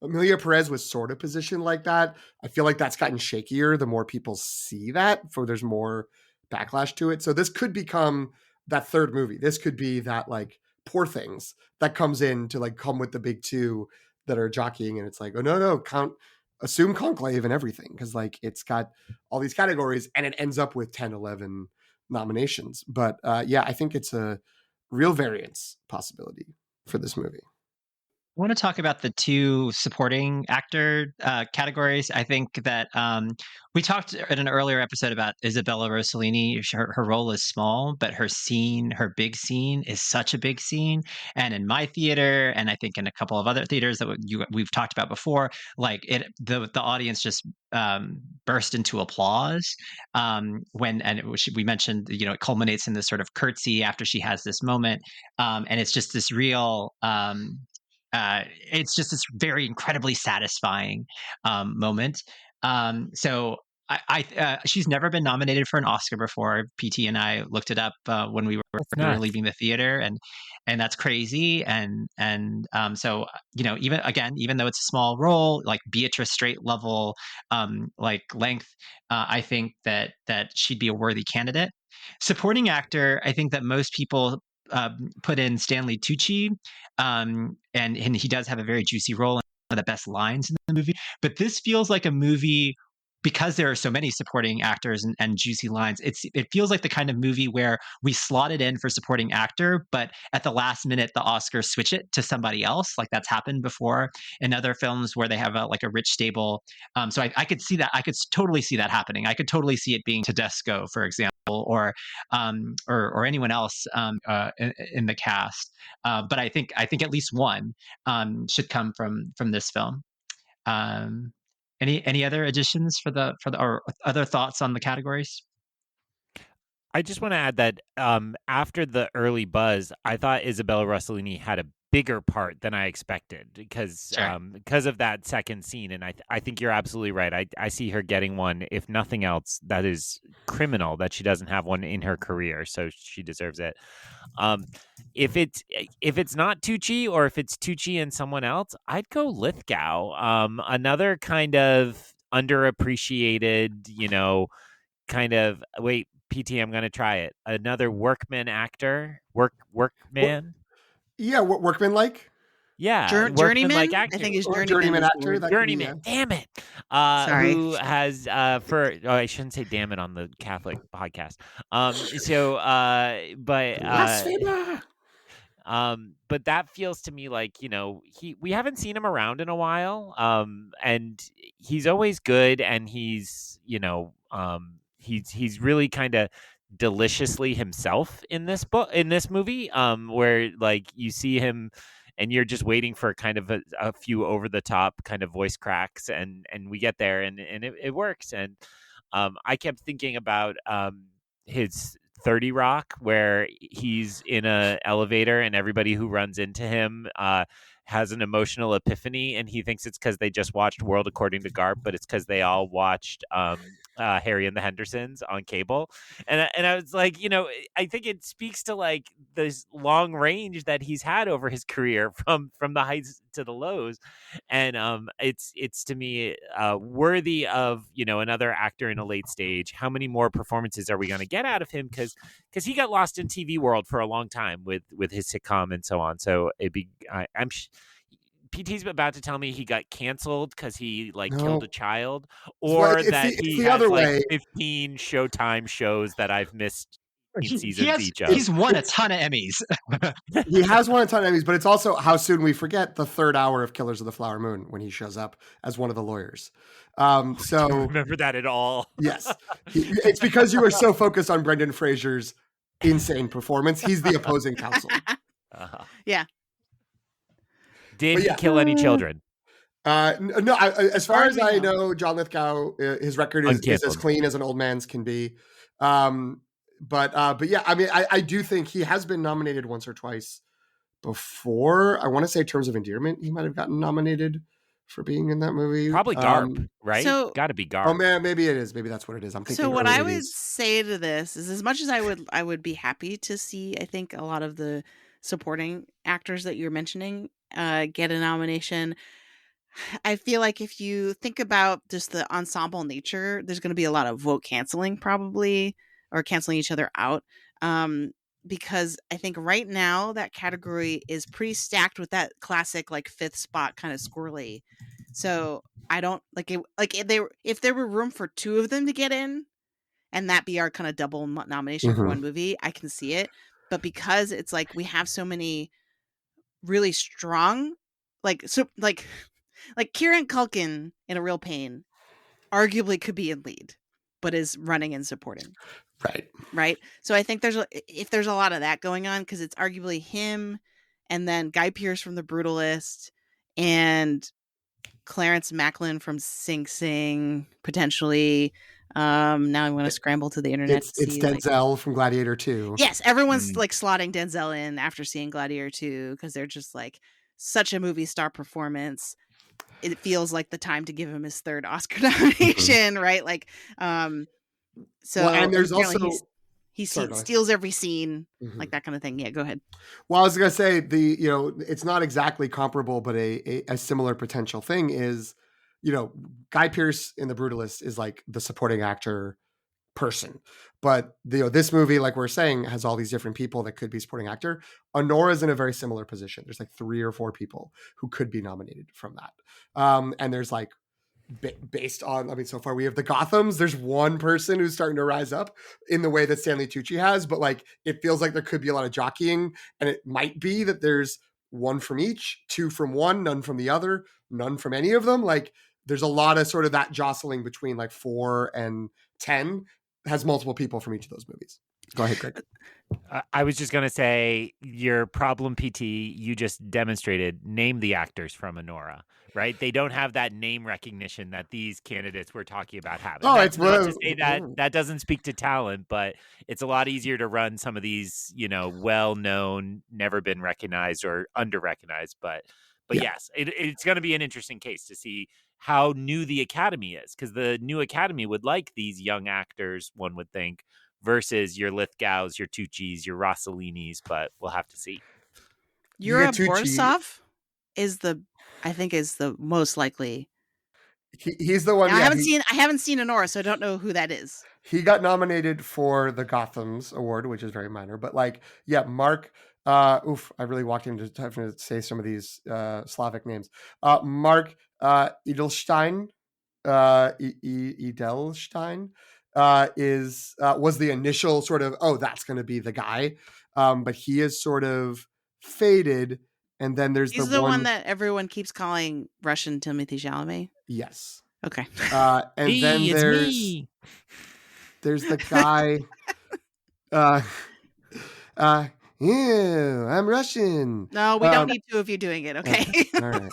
Amelia Perez was sort of positioned like that. I feel like that's gotten shakier the more people see that, for there's more backlash to it. So this could become that third movie. This could be that like Poor Things that comes in to like come with the big two that are jockeying, and it's like, oh no, assume Conclave and everything, because like it's got all these categories and it ends up with 10, 11 nominations. But yeah, I think it's a real variance possibility for this movie. I want to talk about the two supporting actor categories. I think that we talked in an earlier episode about Isabella Rossellini. Her role is small, but her big scene is such a big scene. And in my theater, and I think in a couple of other theaters that we've talked about before, like the audience just burst into applause we mentioned, it culminates in this sort of curtsy after she has this moment, and it's just this real. It's just this very incredibly satisfying moment. So she's never been nominated for an Oscar before. PT and I looked it up when we were leaving the theater, and that's crazy. So even though it's a small role, like Beatrice Straight level, like length, I think that she'd be a worthy candidate. Supporting actor, I think that most people put in Stanley Tucci, and he does have a very juicy role and one of the best lines in the movie. But this feels like a movie, because there are so many supporting actors and juicy lines. It feels like the kind of movie where we slot it in for supporting actor, but at the last minute the Oscars switch it to somebody else. Like that's happened before in other films where they have a rich stable. So I could see that. I could totally see that happening. I could totally see it being Tedesco, for example, or anyone else in the cast. But I think at least one should come from this film. Any other additions or other thoughts on the categories? I just want to add that after the early buzz, I thought Isabella Rossellini had a bigger part than I expected because of that second scene. And I think you're absolutely right. I see her getting one. If nothing else, that is criminal that she doesn't have one in her career. So she deserves it. If it's not Tucci, or if it's Tucci and someone else, I'd go Lithgow. Another kind of underappreciated, kind of PT, I'm going to try it. Another workman actor, workman. Yeah, workman like. Yeah, journeyman. Like actor. I think he's journeyman actor. Journeyman. Damn it. Sorry. Who has I shouldn't say damn it on the Catholic podcast. Blasphemer. But that feels to me like, we haven't seen him around in a while. And he's always good, and he's really kind of deliciously himself in this movie, where like you see him and you're just waiting for kind of a few over the top kind of voice cracks, and we get there, and it works. And I kept thinking about his 30 Rock, where he's in a elevator and everybody who runs into him has an emotional epiphany, and he thinks it's because they just watched World According to Garp, but it's because they all watched Harry and the Hendersons on cable. And I was like, I think it speaks to like this long range that he's had over his career, from the heights to the lows. And it's to me worthy of another actor in a late stage. How many more performances are we going to get out of him? Because he got lost in TV world for a long time with his sitcom and so on. So I'm PT's about to tell me he got canceled because he killed a child, or that he has 15 Showtime shows that I've missed seasons each of. He's won a ton of Emmys. He has won a ton of Emmys, but it's also how soon we forget the third hour of Killers of the Flower Moon when he shows up as one of the lawyers. So I don't remember that at all. Yes, it's because you were so focused on Brendan Fraser's insane performance. He's the opposing counsel. Yeah. Did he kill any children? No. As far as I know, John Lithgow, his record is as clean as an old man's can be. But yeah, I mean, I do think he has been nominated once or twice before. I want to say Terms of Endearment, he might have gotten nominated for being in that movie. Probably Garp, right? So, got to be Garp. Oh man, maybe it is. Maybe that's what it is. I'm thinking. So what I would say to this is, as much as I would be happy to see, I think a lot of the supporting actors that you're mentioning get a nomination. I feel like if you think about just the ensemble nature, there's going to be a lot of vote canceling probably, or canceling each other out. because I think right now that category is pretty stacked with that classic like fifth spot kind of squirrely. So I don't like it. Like if there were room for two of them to get in, and that be our kind of double nomination for one movie, I can see it. But because it's like we have so many really strong, like Kieran Culkin in A Real Pain, arguably could be in lead, but is running and supporting. Right. So I think if there's a lot of that going on, because it's arguably him, and then Guy Pearce from The Brutalist, and Clarence Macklin from Sing Sing potentially. Now I'm going to scramble to the internet. It's Denzel from Gladiator 2. Yes, everyone's like slotting Denzel in after seeing Gladiator 2 because they're just like such a movie star performance. It feels like the time to give him his third Oscar nomination, right? Like, so well, and there's also he steals every scene, like that kind of thing. Yeah, go ahead. Well, I was gonna say it's not exactly comparable, but a similar potential thing is, Guy Pearce in The Brutalist is like the supporting actor person, but this movie, like we're saying, has all these different people that could be supporting actor. Honora's in a very similar position. There's like 3 or 4 people who could be nominated from that, and there's like based on, so far we have the Gothams. There's one person who's starting to rise up in the way that Stanley Tucci has, but like it feels like there could be a lot of jockeying, and it might be that there's 1 from each, 2 from one, none from the other, none from any of them. Like there's a lot of sort of that jostling between like 4 and 10 has multiple people from each of those movies. Go ahead, Greg. I was just going to say, your problem, PT, you just demonstrated, name the actors from Honora, right? They don't have that name recognition that these candidates we're talking about have. Oh, it's not to say that doesn't speak to talent, but it's a lot easier to run some of these, well-known, never been recognized or under-recognized. But yeah. Yes, it's going to be an interesting case to see how new the Academy is, because the new Academy would like these young actors, one would think, versus your Lithgows, your Tucci's, your Rossellinis, but we'll have to see. Yura Borisov is the most likely. He's the one. Now, I haven't seen Honora, so I don't know who that is. He got nominated for the Gothams Award, which is very minor, but Mark. I really walked into having to say some of these Slavic names. Mark Edelstein, Edelstein. Was the initial sort of, that's going to be the guy, but he is sort of faded, and then he's the one that everyone keeps calling Russian Timothy Chalamet. Yes. Okay. And then there's the guy. I'm Russian. No, we don't need 2 of you doing it. Okay. All right.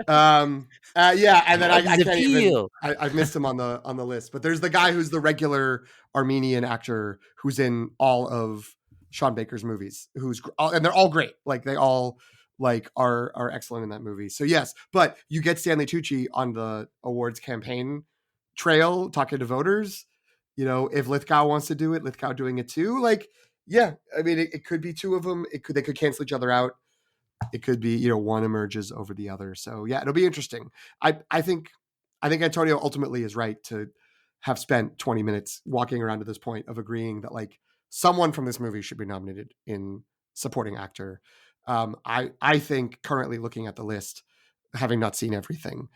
And then I can't even. I've missed him on the list, but there's the guy who's the regular Armenian actor who's in all of Sean Baker's movies, and they're all great. Like they all are excellent in that movie. So yes, but you get Stanley Tucci on the awards campaign trail talking to voters. If Lithgow wants to do it, Lithgow doing it too. Yeah, it could be 2 of them. They could cancel each other out. It could be, one emerges over the other. So yeah, it'll be interesting. I think Antonio ultimately is right to have spent 20 minutes walking around to this point of agreeing that someone from this movie should be nominated in supporting actor. I think currently looking at the list, having not seen everything,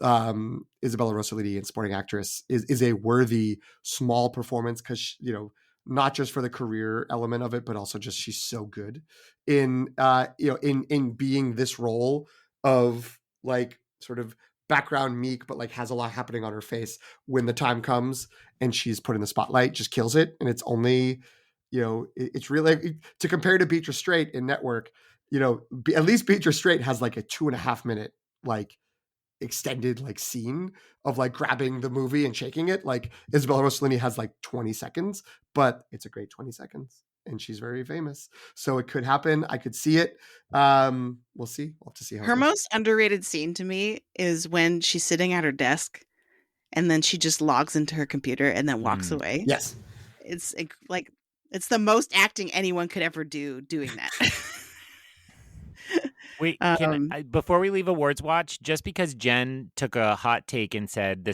Isabella Rossellini in supporting actress is a worthy small performance, because not just for the career element of it, but also just she's so good in being this role of sort of background meek, but has a lot happening on her face when the time comes and she's put in the spotlight, just kills it. And it's only, it's really, to compare to Beatrice Straight in Network, at least Beatrice Straight has a 2.5 minute extended scene of grabbing the movie and shaking it. Isabella Rossellini has 20 seconds, but it's a great 20 seconds, and she's very famous, so it could happen. I could see it. We'll see. We'll have to see how her most underrated scene to me is when she's sitting at her desk and then she just logs into her computer and then walks away. Yes, it's it's the most acting anyone could ever do doing that. Wait, before we leave Awards Watch, just because Jen took a hot take and said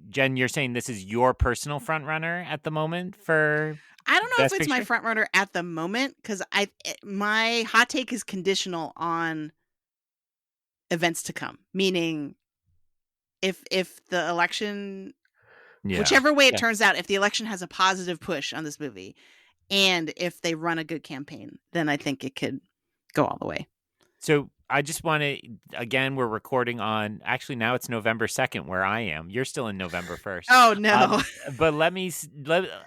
Jen, you're saying this is your personal front runner at the moment for I don't know Best if it's my Picture? front runner at the moment because my hot take is conditional on events to come. Meaning, if the election, Yeah. whichever way it Yeah. turns out, if the election has a positive push on this movie, and if they run a good campaign, then I think it could go all the way. So I just want to, again, we're recording on, actually now it's November 2nd where I am. You're still in November 1st. Oh no! But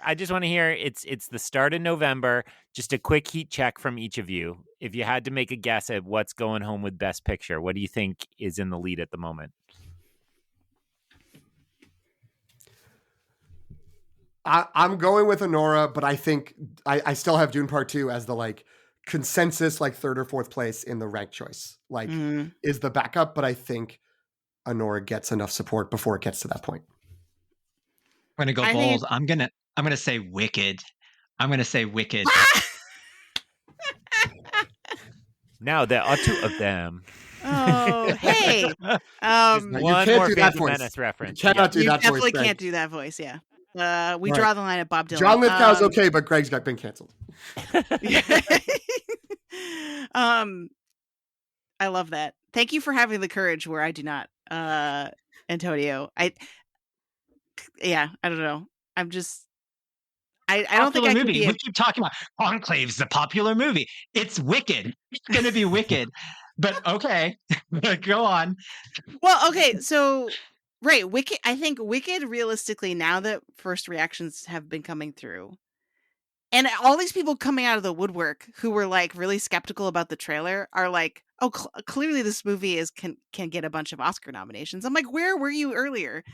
I just want to hear, it's the start of November, just a quick heat check from each of you. If you had to make a guess at what's going home with Best Picture, what do you think is in the lead at the moment? I'm going with Anora, but I think I still have Dune Part 2 as the like consensus, like third or fourth place in the rank choice. Like is the backup, but I think Anora gets enough support before it gets to that point. I'm gonna go I bold. think- I'm gonna say Wicked. I'm gonna say Wicked. Now there are two of them. Oh, hey. No, you One can't more do that Phantom voice. Menace reference. You cannot do You that voice. definitely Greg. can't do that voice. Yeah. We Right. draw the line at Bob Dylan. John Lithgow's okay, but Greg's been canceled. I love that. Thank you for having the courage where I do not, Antonio. I don't know. I'm just, I don't think Popular I could movie. be. We keep talking about Conclave's the popular movie. It's Wicked. It's gonna be Wicked. But okay, go on. Well, okay, so right, Wicked. I think Wicked, realistically, now that first reactions have been coming through, and all these people coming out of the woodwork who were like really skeptical about the trailer are like, oh, clearly this movie can get a bunch of Oscar nominations. I'm like, where were you earlier?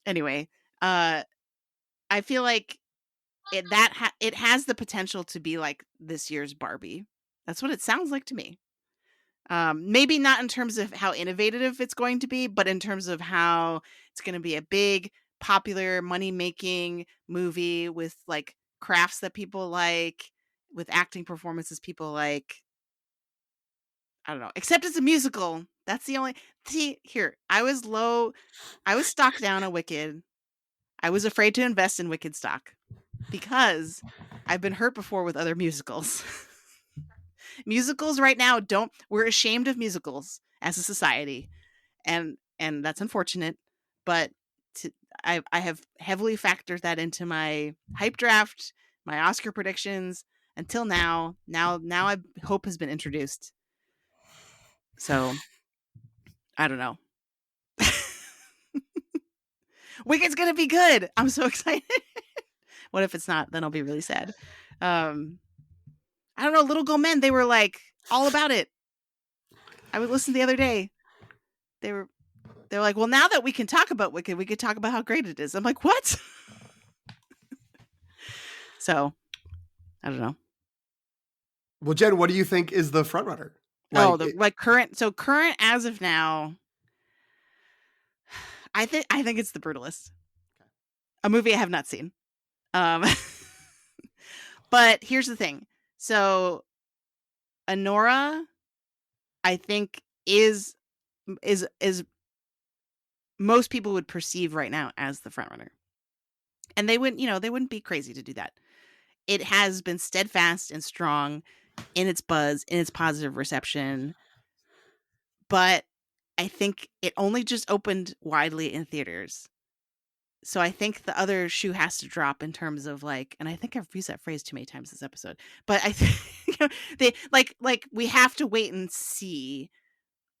Anyway, I feel like it has the potential to be like this year's Barbie. That's what it sounds like to me. Maybe not in terms of how innovative it's going to be, but in terms of how it's going to be a big, popular, money-making movie with like crafts that people like, with acting performances people like. I don't know. Except it's a musical. That's the only. See, here, I was stock down on Wicked. I was afraid to invest in Wicked stock because I've been hurt before with other musicals. Musicals right now we're ashamed of musicals as a society, and that's unfortunate, but I have heavily factored that into my hype draft, my Oscar predictions until now hope has been introduced, so I don't know. Wicked's gonna be good. I'm so excited. What if it's not? Then I'll be really sad. I don't know, Little Gold Men, they were like all about it. I would listen the other day. They're like, well, now that we can talk about Wicked, we could talk about how great it is. I'm like, what? So, I don't know. Well, Jen, what do you think is the front runner? Current as of now, I think it's The Brutalist, a movie I have not seen. But here's the thing. So, Anora, I think is most people would perceive right now as the front runner, and they wouldn't be crazy to do that. It has been steadfast and strong in its buzz, in its positive reception, but I think it only just opened widely in theaters. So I think the other shoe has to drop in terms of like, and I think I've used that phrase too many times this episode, but I think they like we have to wait and see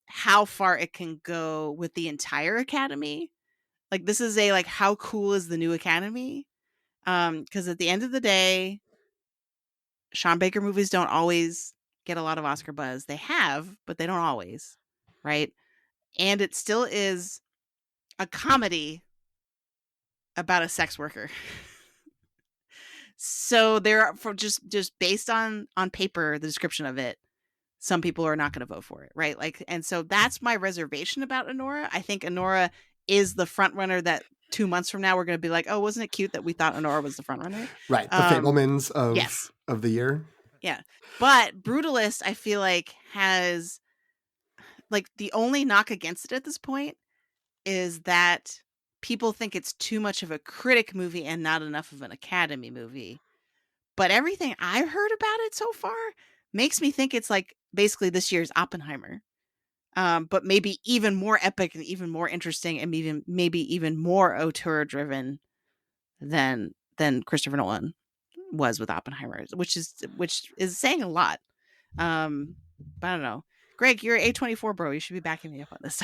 how far it can go with the entire Academy. Like, this is a like, how cool is the new Academy? Because at the end of the day, Sean Baker movies don't always get a lot of Oscar buzz. They have, but they don't always, right? And it still is a comedy about a sex worker. So there are, for just based on paper, the description of it, some people are not going to vote for it, right? Like, and so that's my reservation about Anora. I think Anora is the front runner that 2 months from now we're going to be like, oh, wasn't it cute that we thought Anora was the front runner? Right, the Fablemans of the year. Yeah, but Brutalist, I feel like, has like the only knock against it at this point is that people think it's too much of a critic movie and not enough of an Academy movie. But everything I've heard about it so far makes me think it's like basically this year's Oppenheimer. But maybe even more epic and even more interesting and maybe even more auteur driven than Christopher Nolan was with Oppenheimer, which is saying a lot. But I don't know. Greg, you're A24 bro. You should be backing me up on this.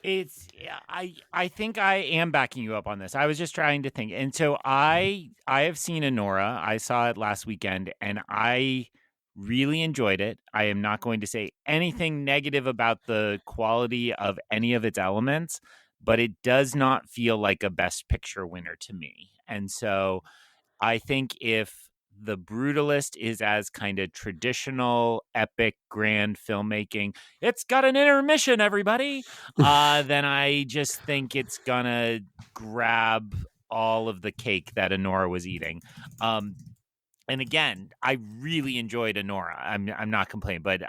I think I am backing you up on this. I was just trying to think. And so I have seen Anora. I saw it last weekend and I really enjoyed it. I am not going to say anything negative about the quality of any of its elements, but it does not feel like a Best Picture winner to me. And so I think if The Brutalist is as kind of traditional, epic, grand filmmaking, it's got an intermission, everybody, then I just think it's gonna grab all of the cake that Honora was eating. And again, I really enjoyed Honora. I'm not complaining, but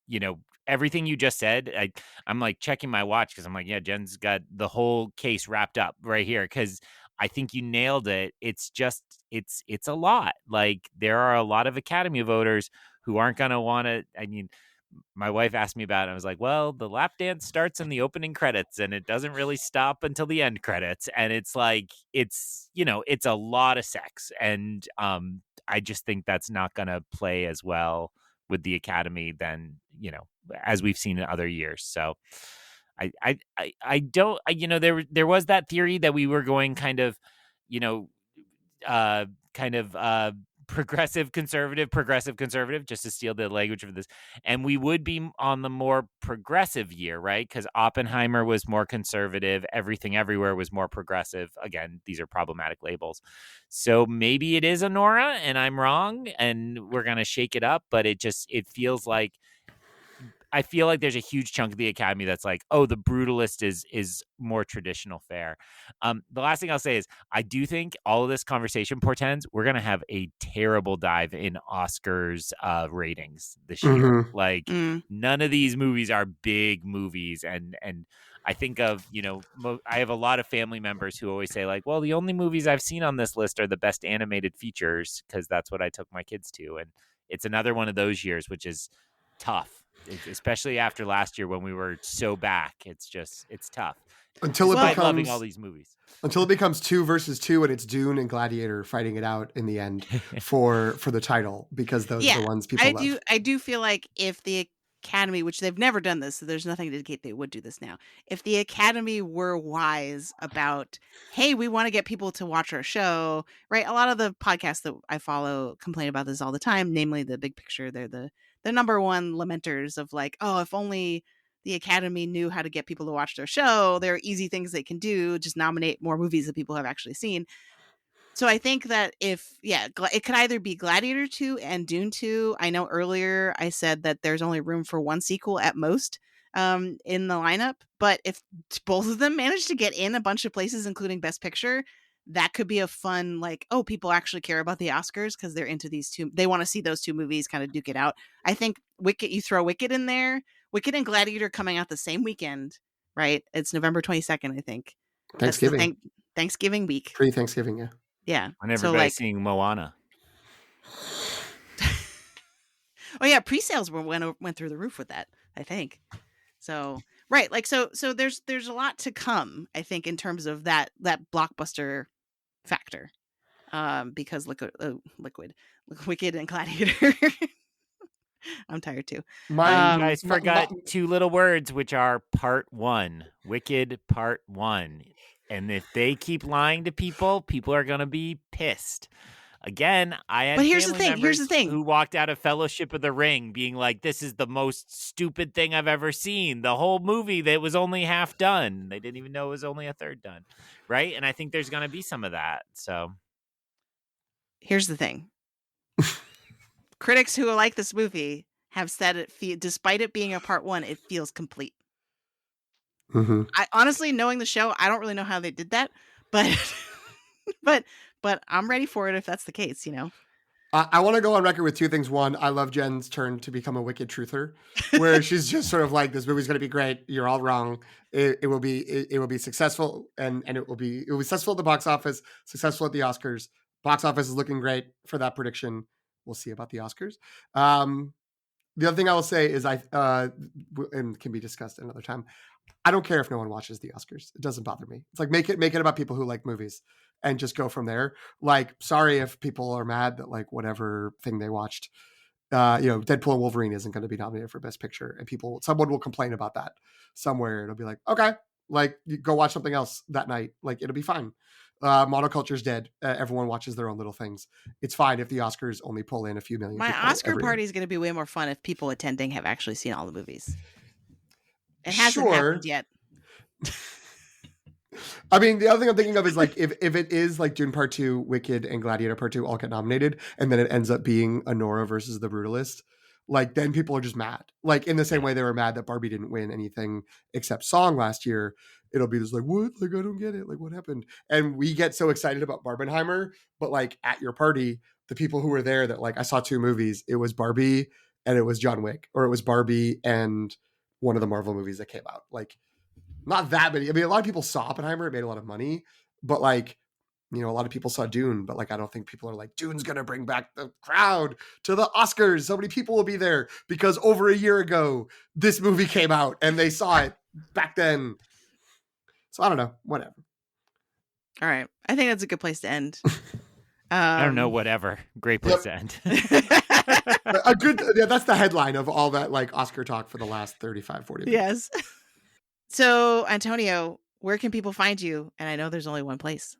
you know, everything you just said, I'm like checking my watch because I'm like, yeah, Jen's got the whole case wrapped up right here because I think you nailed it. It's just it's a lot. Like there are a lot of Academy voters who aren't gonna want to. I mean, my wife asked me about it. I was like, well, the lap dance starts in the opening credits and it doesn't really stop until the end credits. And it's like, it's, you know, it's a lot of sex. And I just think that's not going to play as well with the Academy than, you know, as we've seen in other years. So I don't, you know, there was that theory that we were going kind of, you know, progressive conservative, just to steal the language of this. And we would be on the more progressive year, right? Because Oppenheimer was more conservative. Everything Everywhere was more progressive. Again, these are problematic labels. So maybe it is Honora and I'm wrong and we're going to shake it up. But it feels like, I feel like there's a huge chunk of the Academy that's like, oh, The Brutalist is more traditional fare. The last thing I'll say is I do think all of this conversation portends we're going to have a terrible dive in Oscars ratings this year. Like none of these movies are big movies. And I think of, you know, I have a lot of family members who always say like, well, the only movies I've seen on this list are the best animated features because that's what I took my kids to. And it's another one of those years, which is tough. Especially after last year when we were so back, it's tough. Until it becomes loving all these movies. Until it becomes 2 versus 2 and it's Dune and Gladiator fighting it out in the end for the title because those are the ones people love. I do feel like if the Academy, which they've never done this, so there's nothing to indicate they would do this now. If the Academy were wise about, hey, we want to get people to watch our show, right? A lot of the podcasts that I follow complain about this all the time, namely The Big Picture. They're the number one lamenters of like, oh, if only the Academy knew how to get people to watch their show. There are easy things they can do. Just nominate more movies that people have actually seen. So I think that it could either be Gladiator 2 and Dune 2. I know earlier I said that there's only room for one sequel at most in the lineup. But if both of them manage to get in a bunch of places, including Best Picture, that could be a fun, like, oh, people actually care about the Oscars because they're into these two. They want to see those two movies kind of duke it out. I think you throw Wicked in there. Wicked and Gladiator coming out the same weekend, right? It's November 22nd, I think. Thanksgiving. Thanksgiving week. Pre-Thanksgiving, yeah. Yeah. And everybody's seeing Moana. Oh yeah, pre-sales went through the roof with that, I think. So right, like so there's a lot to come, I think, in terms of that blockbuster factor. Because Wicked and Gladiator. I'm tired too. You guys forgot 2 little words, which are Part 1. Wicked Part 1. And if they keep lying to people are going to be pissed. Again, I had here's the thing who walked out of Fellowship of the Ring being like, this is the most stupid thing I've ever seen. The whole movie that was only half done. They didn't even know it was only a third done. Right? And I think there's going to be some of that. So here's the thing. Critics who like this movie have said despite it being a Part 1, it feels complete. Mm-hmm. I honestly, knowing the show, I don't really know how they did that, but but I'm ready for it if that's the case, you know. I want to go on record with two things. One, I love Jen's turn to become a wicked truther, where she's just sort of like, "This movie's going to be great. You're all wrong. It will be successful, and it will be successful at the box office, successful at the Oscars. Box office is looking great for that prediction. We'll see about the Oscars." The other thing I will say is and can be discussed another time. I don't care if no one watches the Oscars. It doesn't bother me. It's like make it about people who like movies and just go from there. Like, sorry if people are mad that like whatever thing they watched, Deadpool and Wolverine isn't going to be nominated for Best Picture, and someone will complain about that somewhere. It'll be like, okay, like you go watch something else that night. Like it'll be fine. Monoculture's dead. Everyone watches their own little things. It's fine if the Oscars only pull in a few million. My Oscar party is going to be way more fun if people attending have actually seen all the movies. It hasn't happened yet. I mean, the other thing I'm thinking of is like if it is like Dune Part 2, Wicked, and Gladiator Part 2 all get nominated, and then it ends up being Anora versus The Brutalist, like then people are just mad. Like in the same way they were mad that Barbie didn't win anything except song last year. It'll be just like, what? Like, I don't get it. Like, what happened? And we get so excited about Barbenheimer, but like at your party, the people who were there that like, I saw two movies. It was Barbie and it was John Wick, or it was Barbie and one of the Marvel movies that came out. Like, not that many. I mean, a lot of people saw Oppenheimer. It made a lot of money, but like, a lot of people saw Dune, but like, I don't think people are like, Dune's going to bring back the crowd to the Oscars. So many people will be there because over a year ago, this movie came out and they saw it back then. So I don't know, whatever. All right. I think that's a good place to end. I don't know, whatever. Great place to end. That's the headline of all that like Oscar talk for the last 35, 40 minutes. Yes. So, Antonio, where can people find you? And I know there's only one place.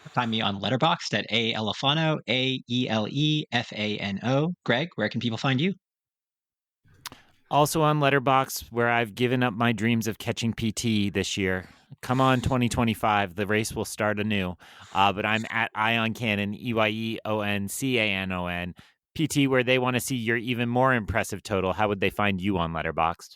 Find me on Letterboxd at Aelefano, Aelefano. Greg, where can people find you? Also on Letterboxd, where I've given up my dreams of catching PT this year. Come on, 2025. The race will start anew. But I'm at Ion Cannon, EYEONCANON. PT, where they want to see your even more impressive total. How would they find you on Letterboxd?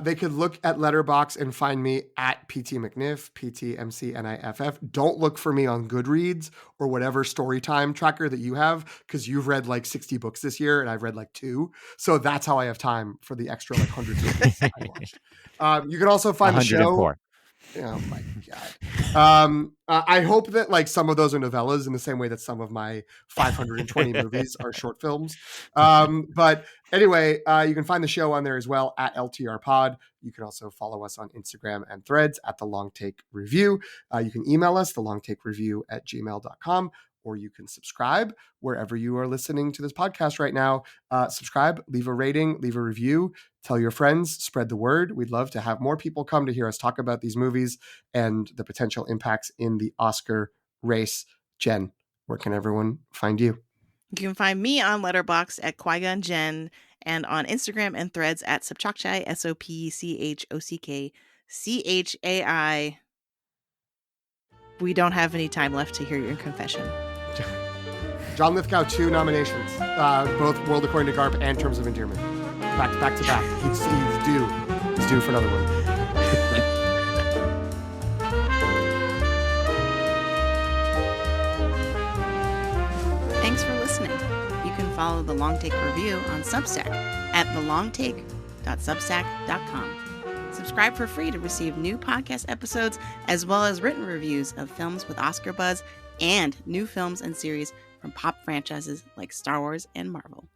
They could look at Letterboxd and find me at PT McNiff, PTMCNIFF. Don't look for me on Goodreads or whatever story time tracker that you have, because you've read like 60 books this year and I've read like 2. So that's how I have time for the extra like hundreds of books I watched. You can also find the show. Oh my God. I hope that like some of those are novellas in the same way that some of my 520 movies are short films. But anyway, you can find the show on there as well at LTR Pod. You can also follow us on Instagram and Threads at The Long Take Review. You can email us, thelongtakereview@gmail.com, or you can subscribe wherever you are listening to this podcast right now. Subscribe, leave a rating, leave a review, tell your friends, spread the word. We'd love to have more people come to hear us talk about these movies and the potential impacts in the Oscar race. Jen, where can everyone find you? You can find me on Letterboxd at Qui-Gon Jen, and on Instagram and Threads at Sopchockchai, SOPCHOCKCHAI. We don't have any time left to hear your confession. John Lithgow, 2 nominations, both World According to Garp and Terms of Endearment. Back to back. He's due. He's due for another one. Thanks for listening. You can follow The Long Take Review on Substack at thelongtake.substack.com. Subscribe for free to receive new podcast episodes, as well as written reviews of films with Oscar buzz and new films and series from pop franchises like Star Wars and Marvel.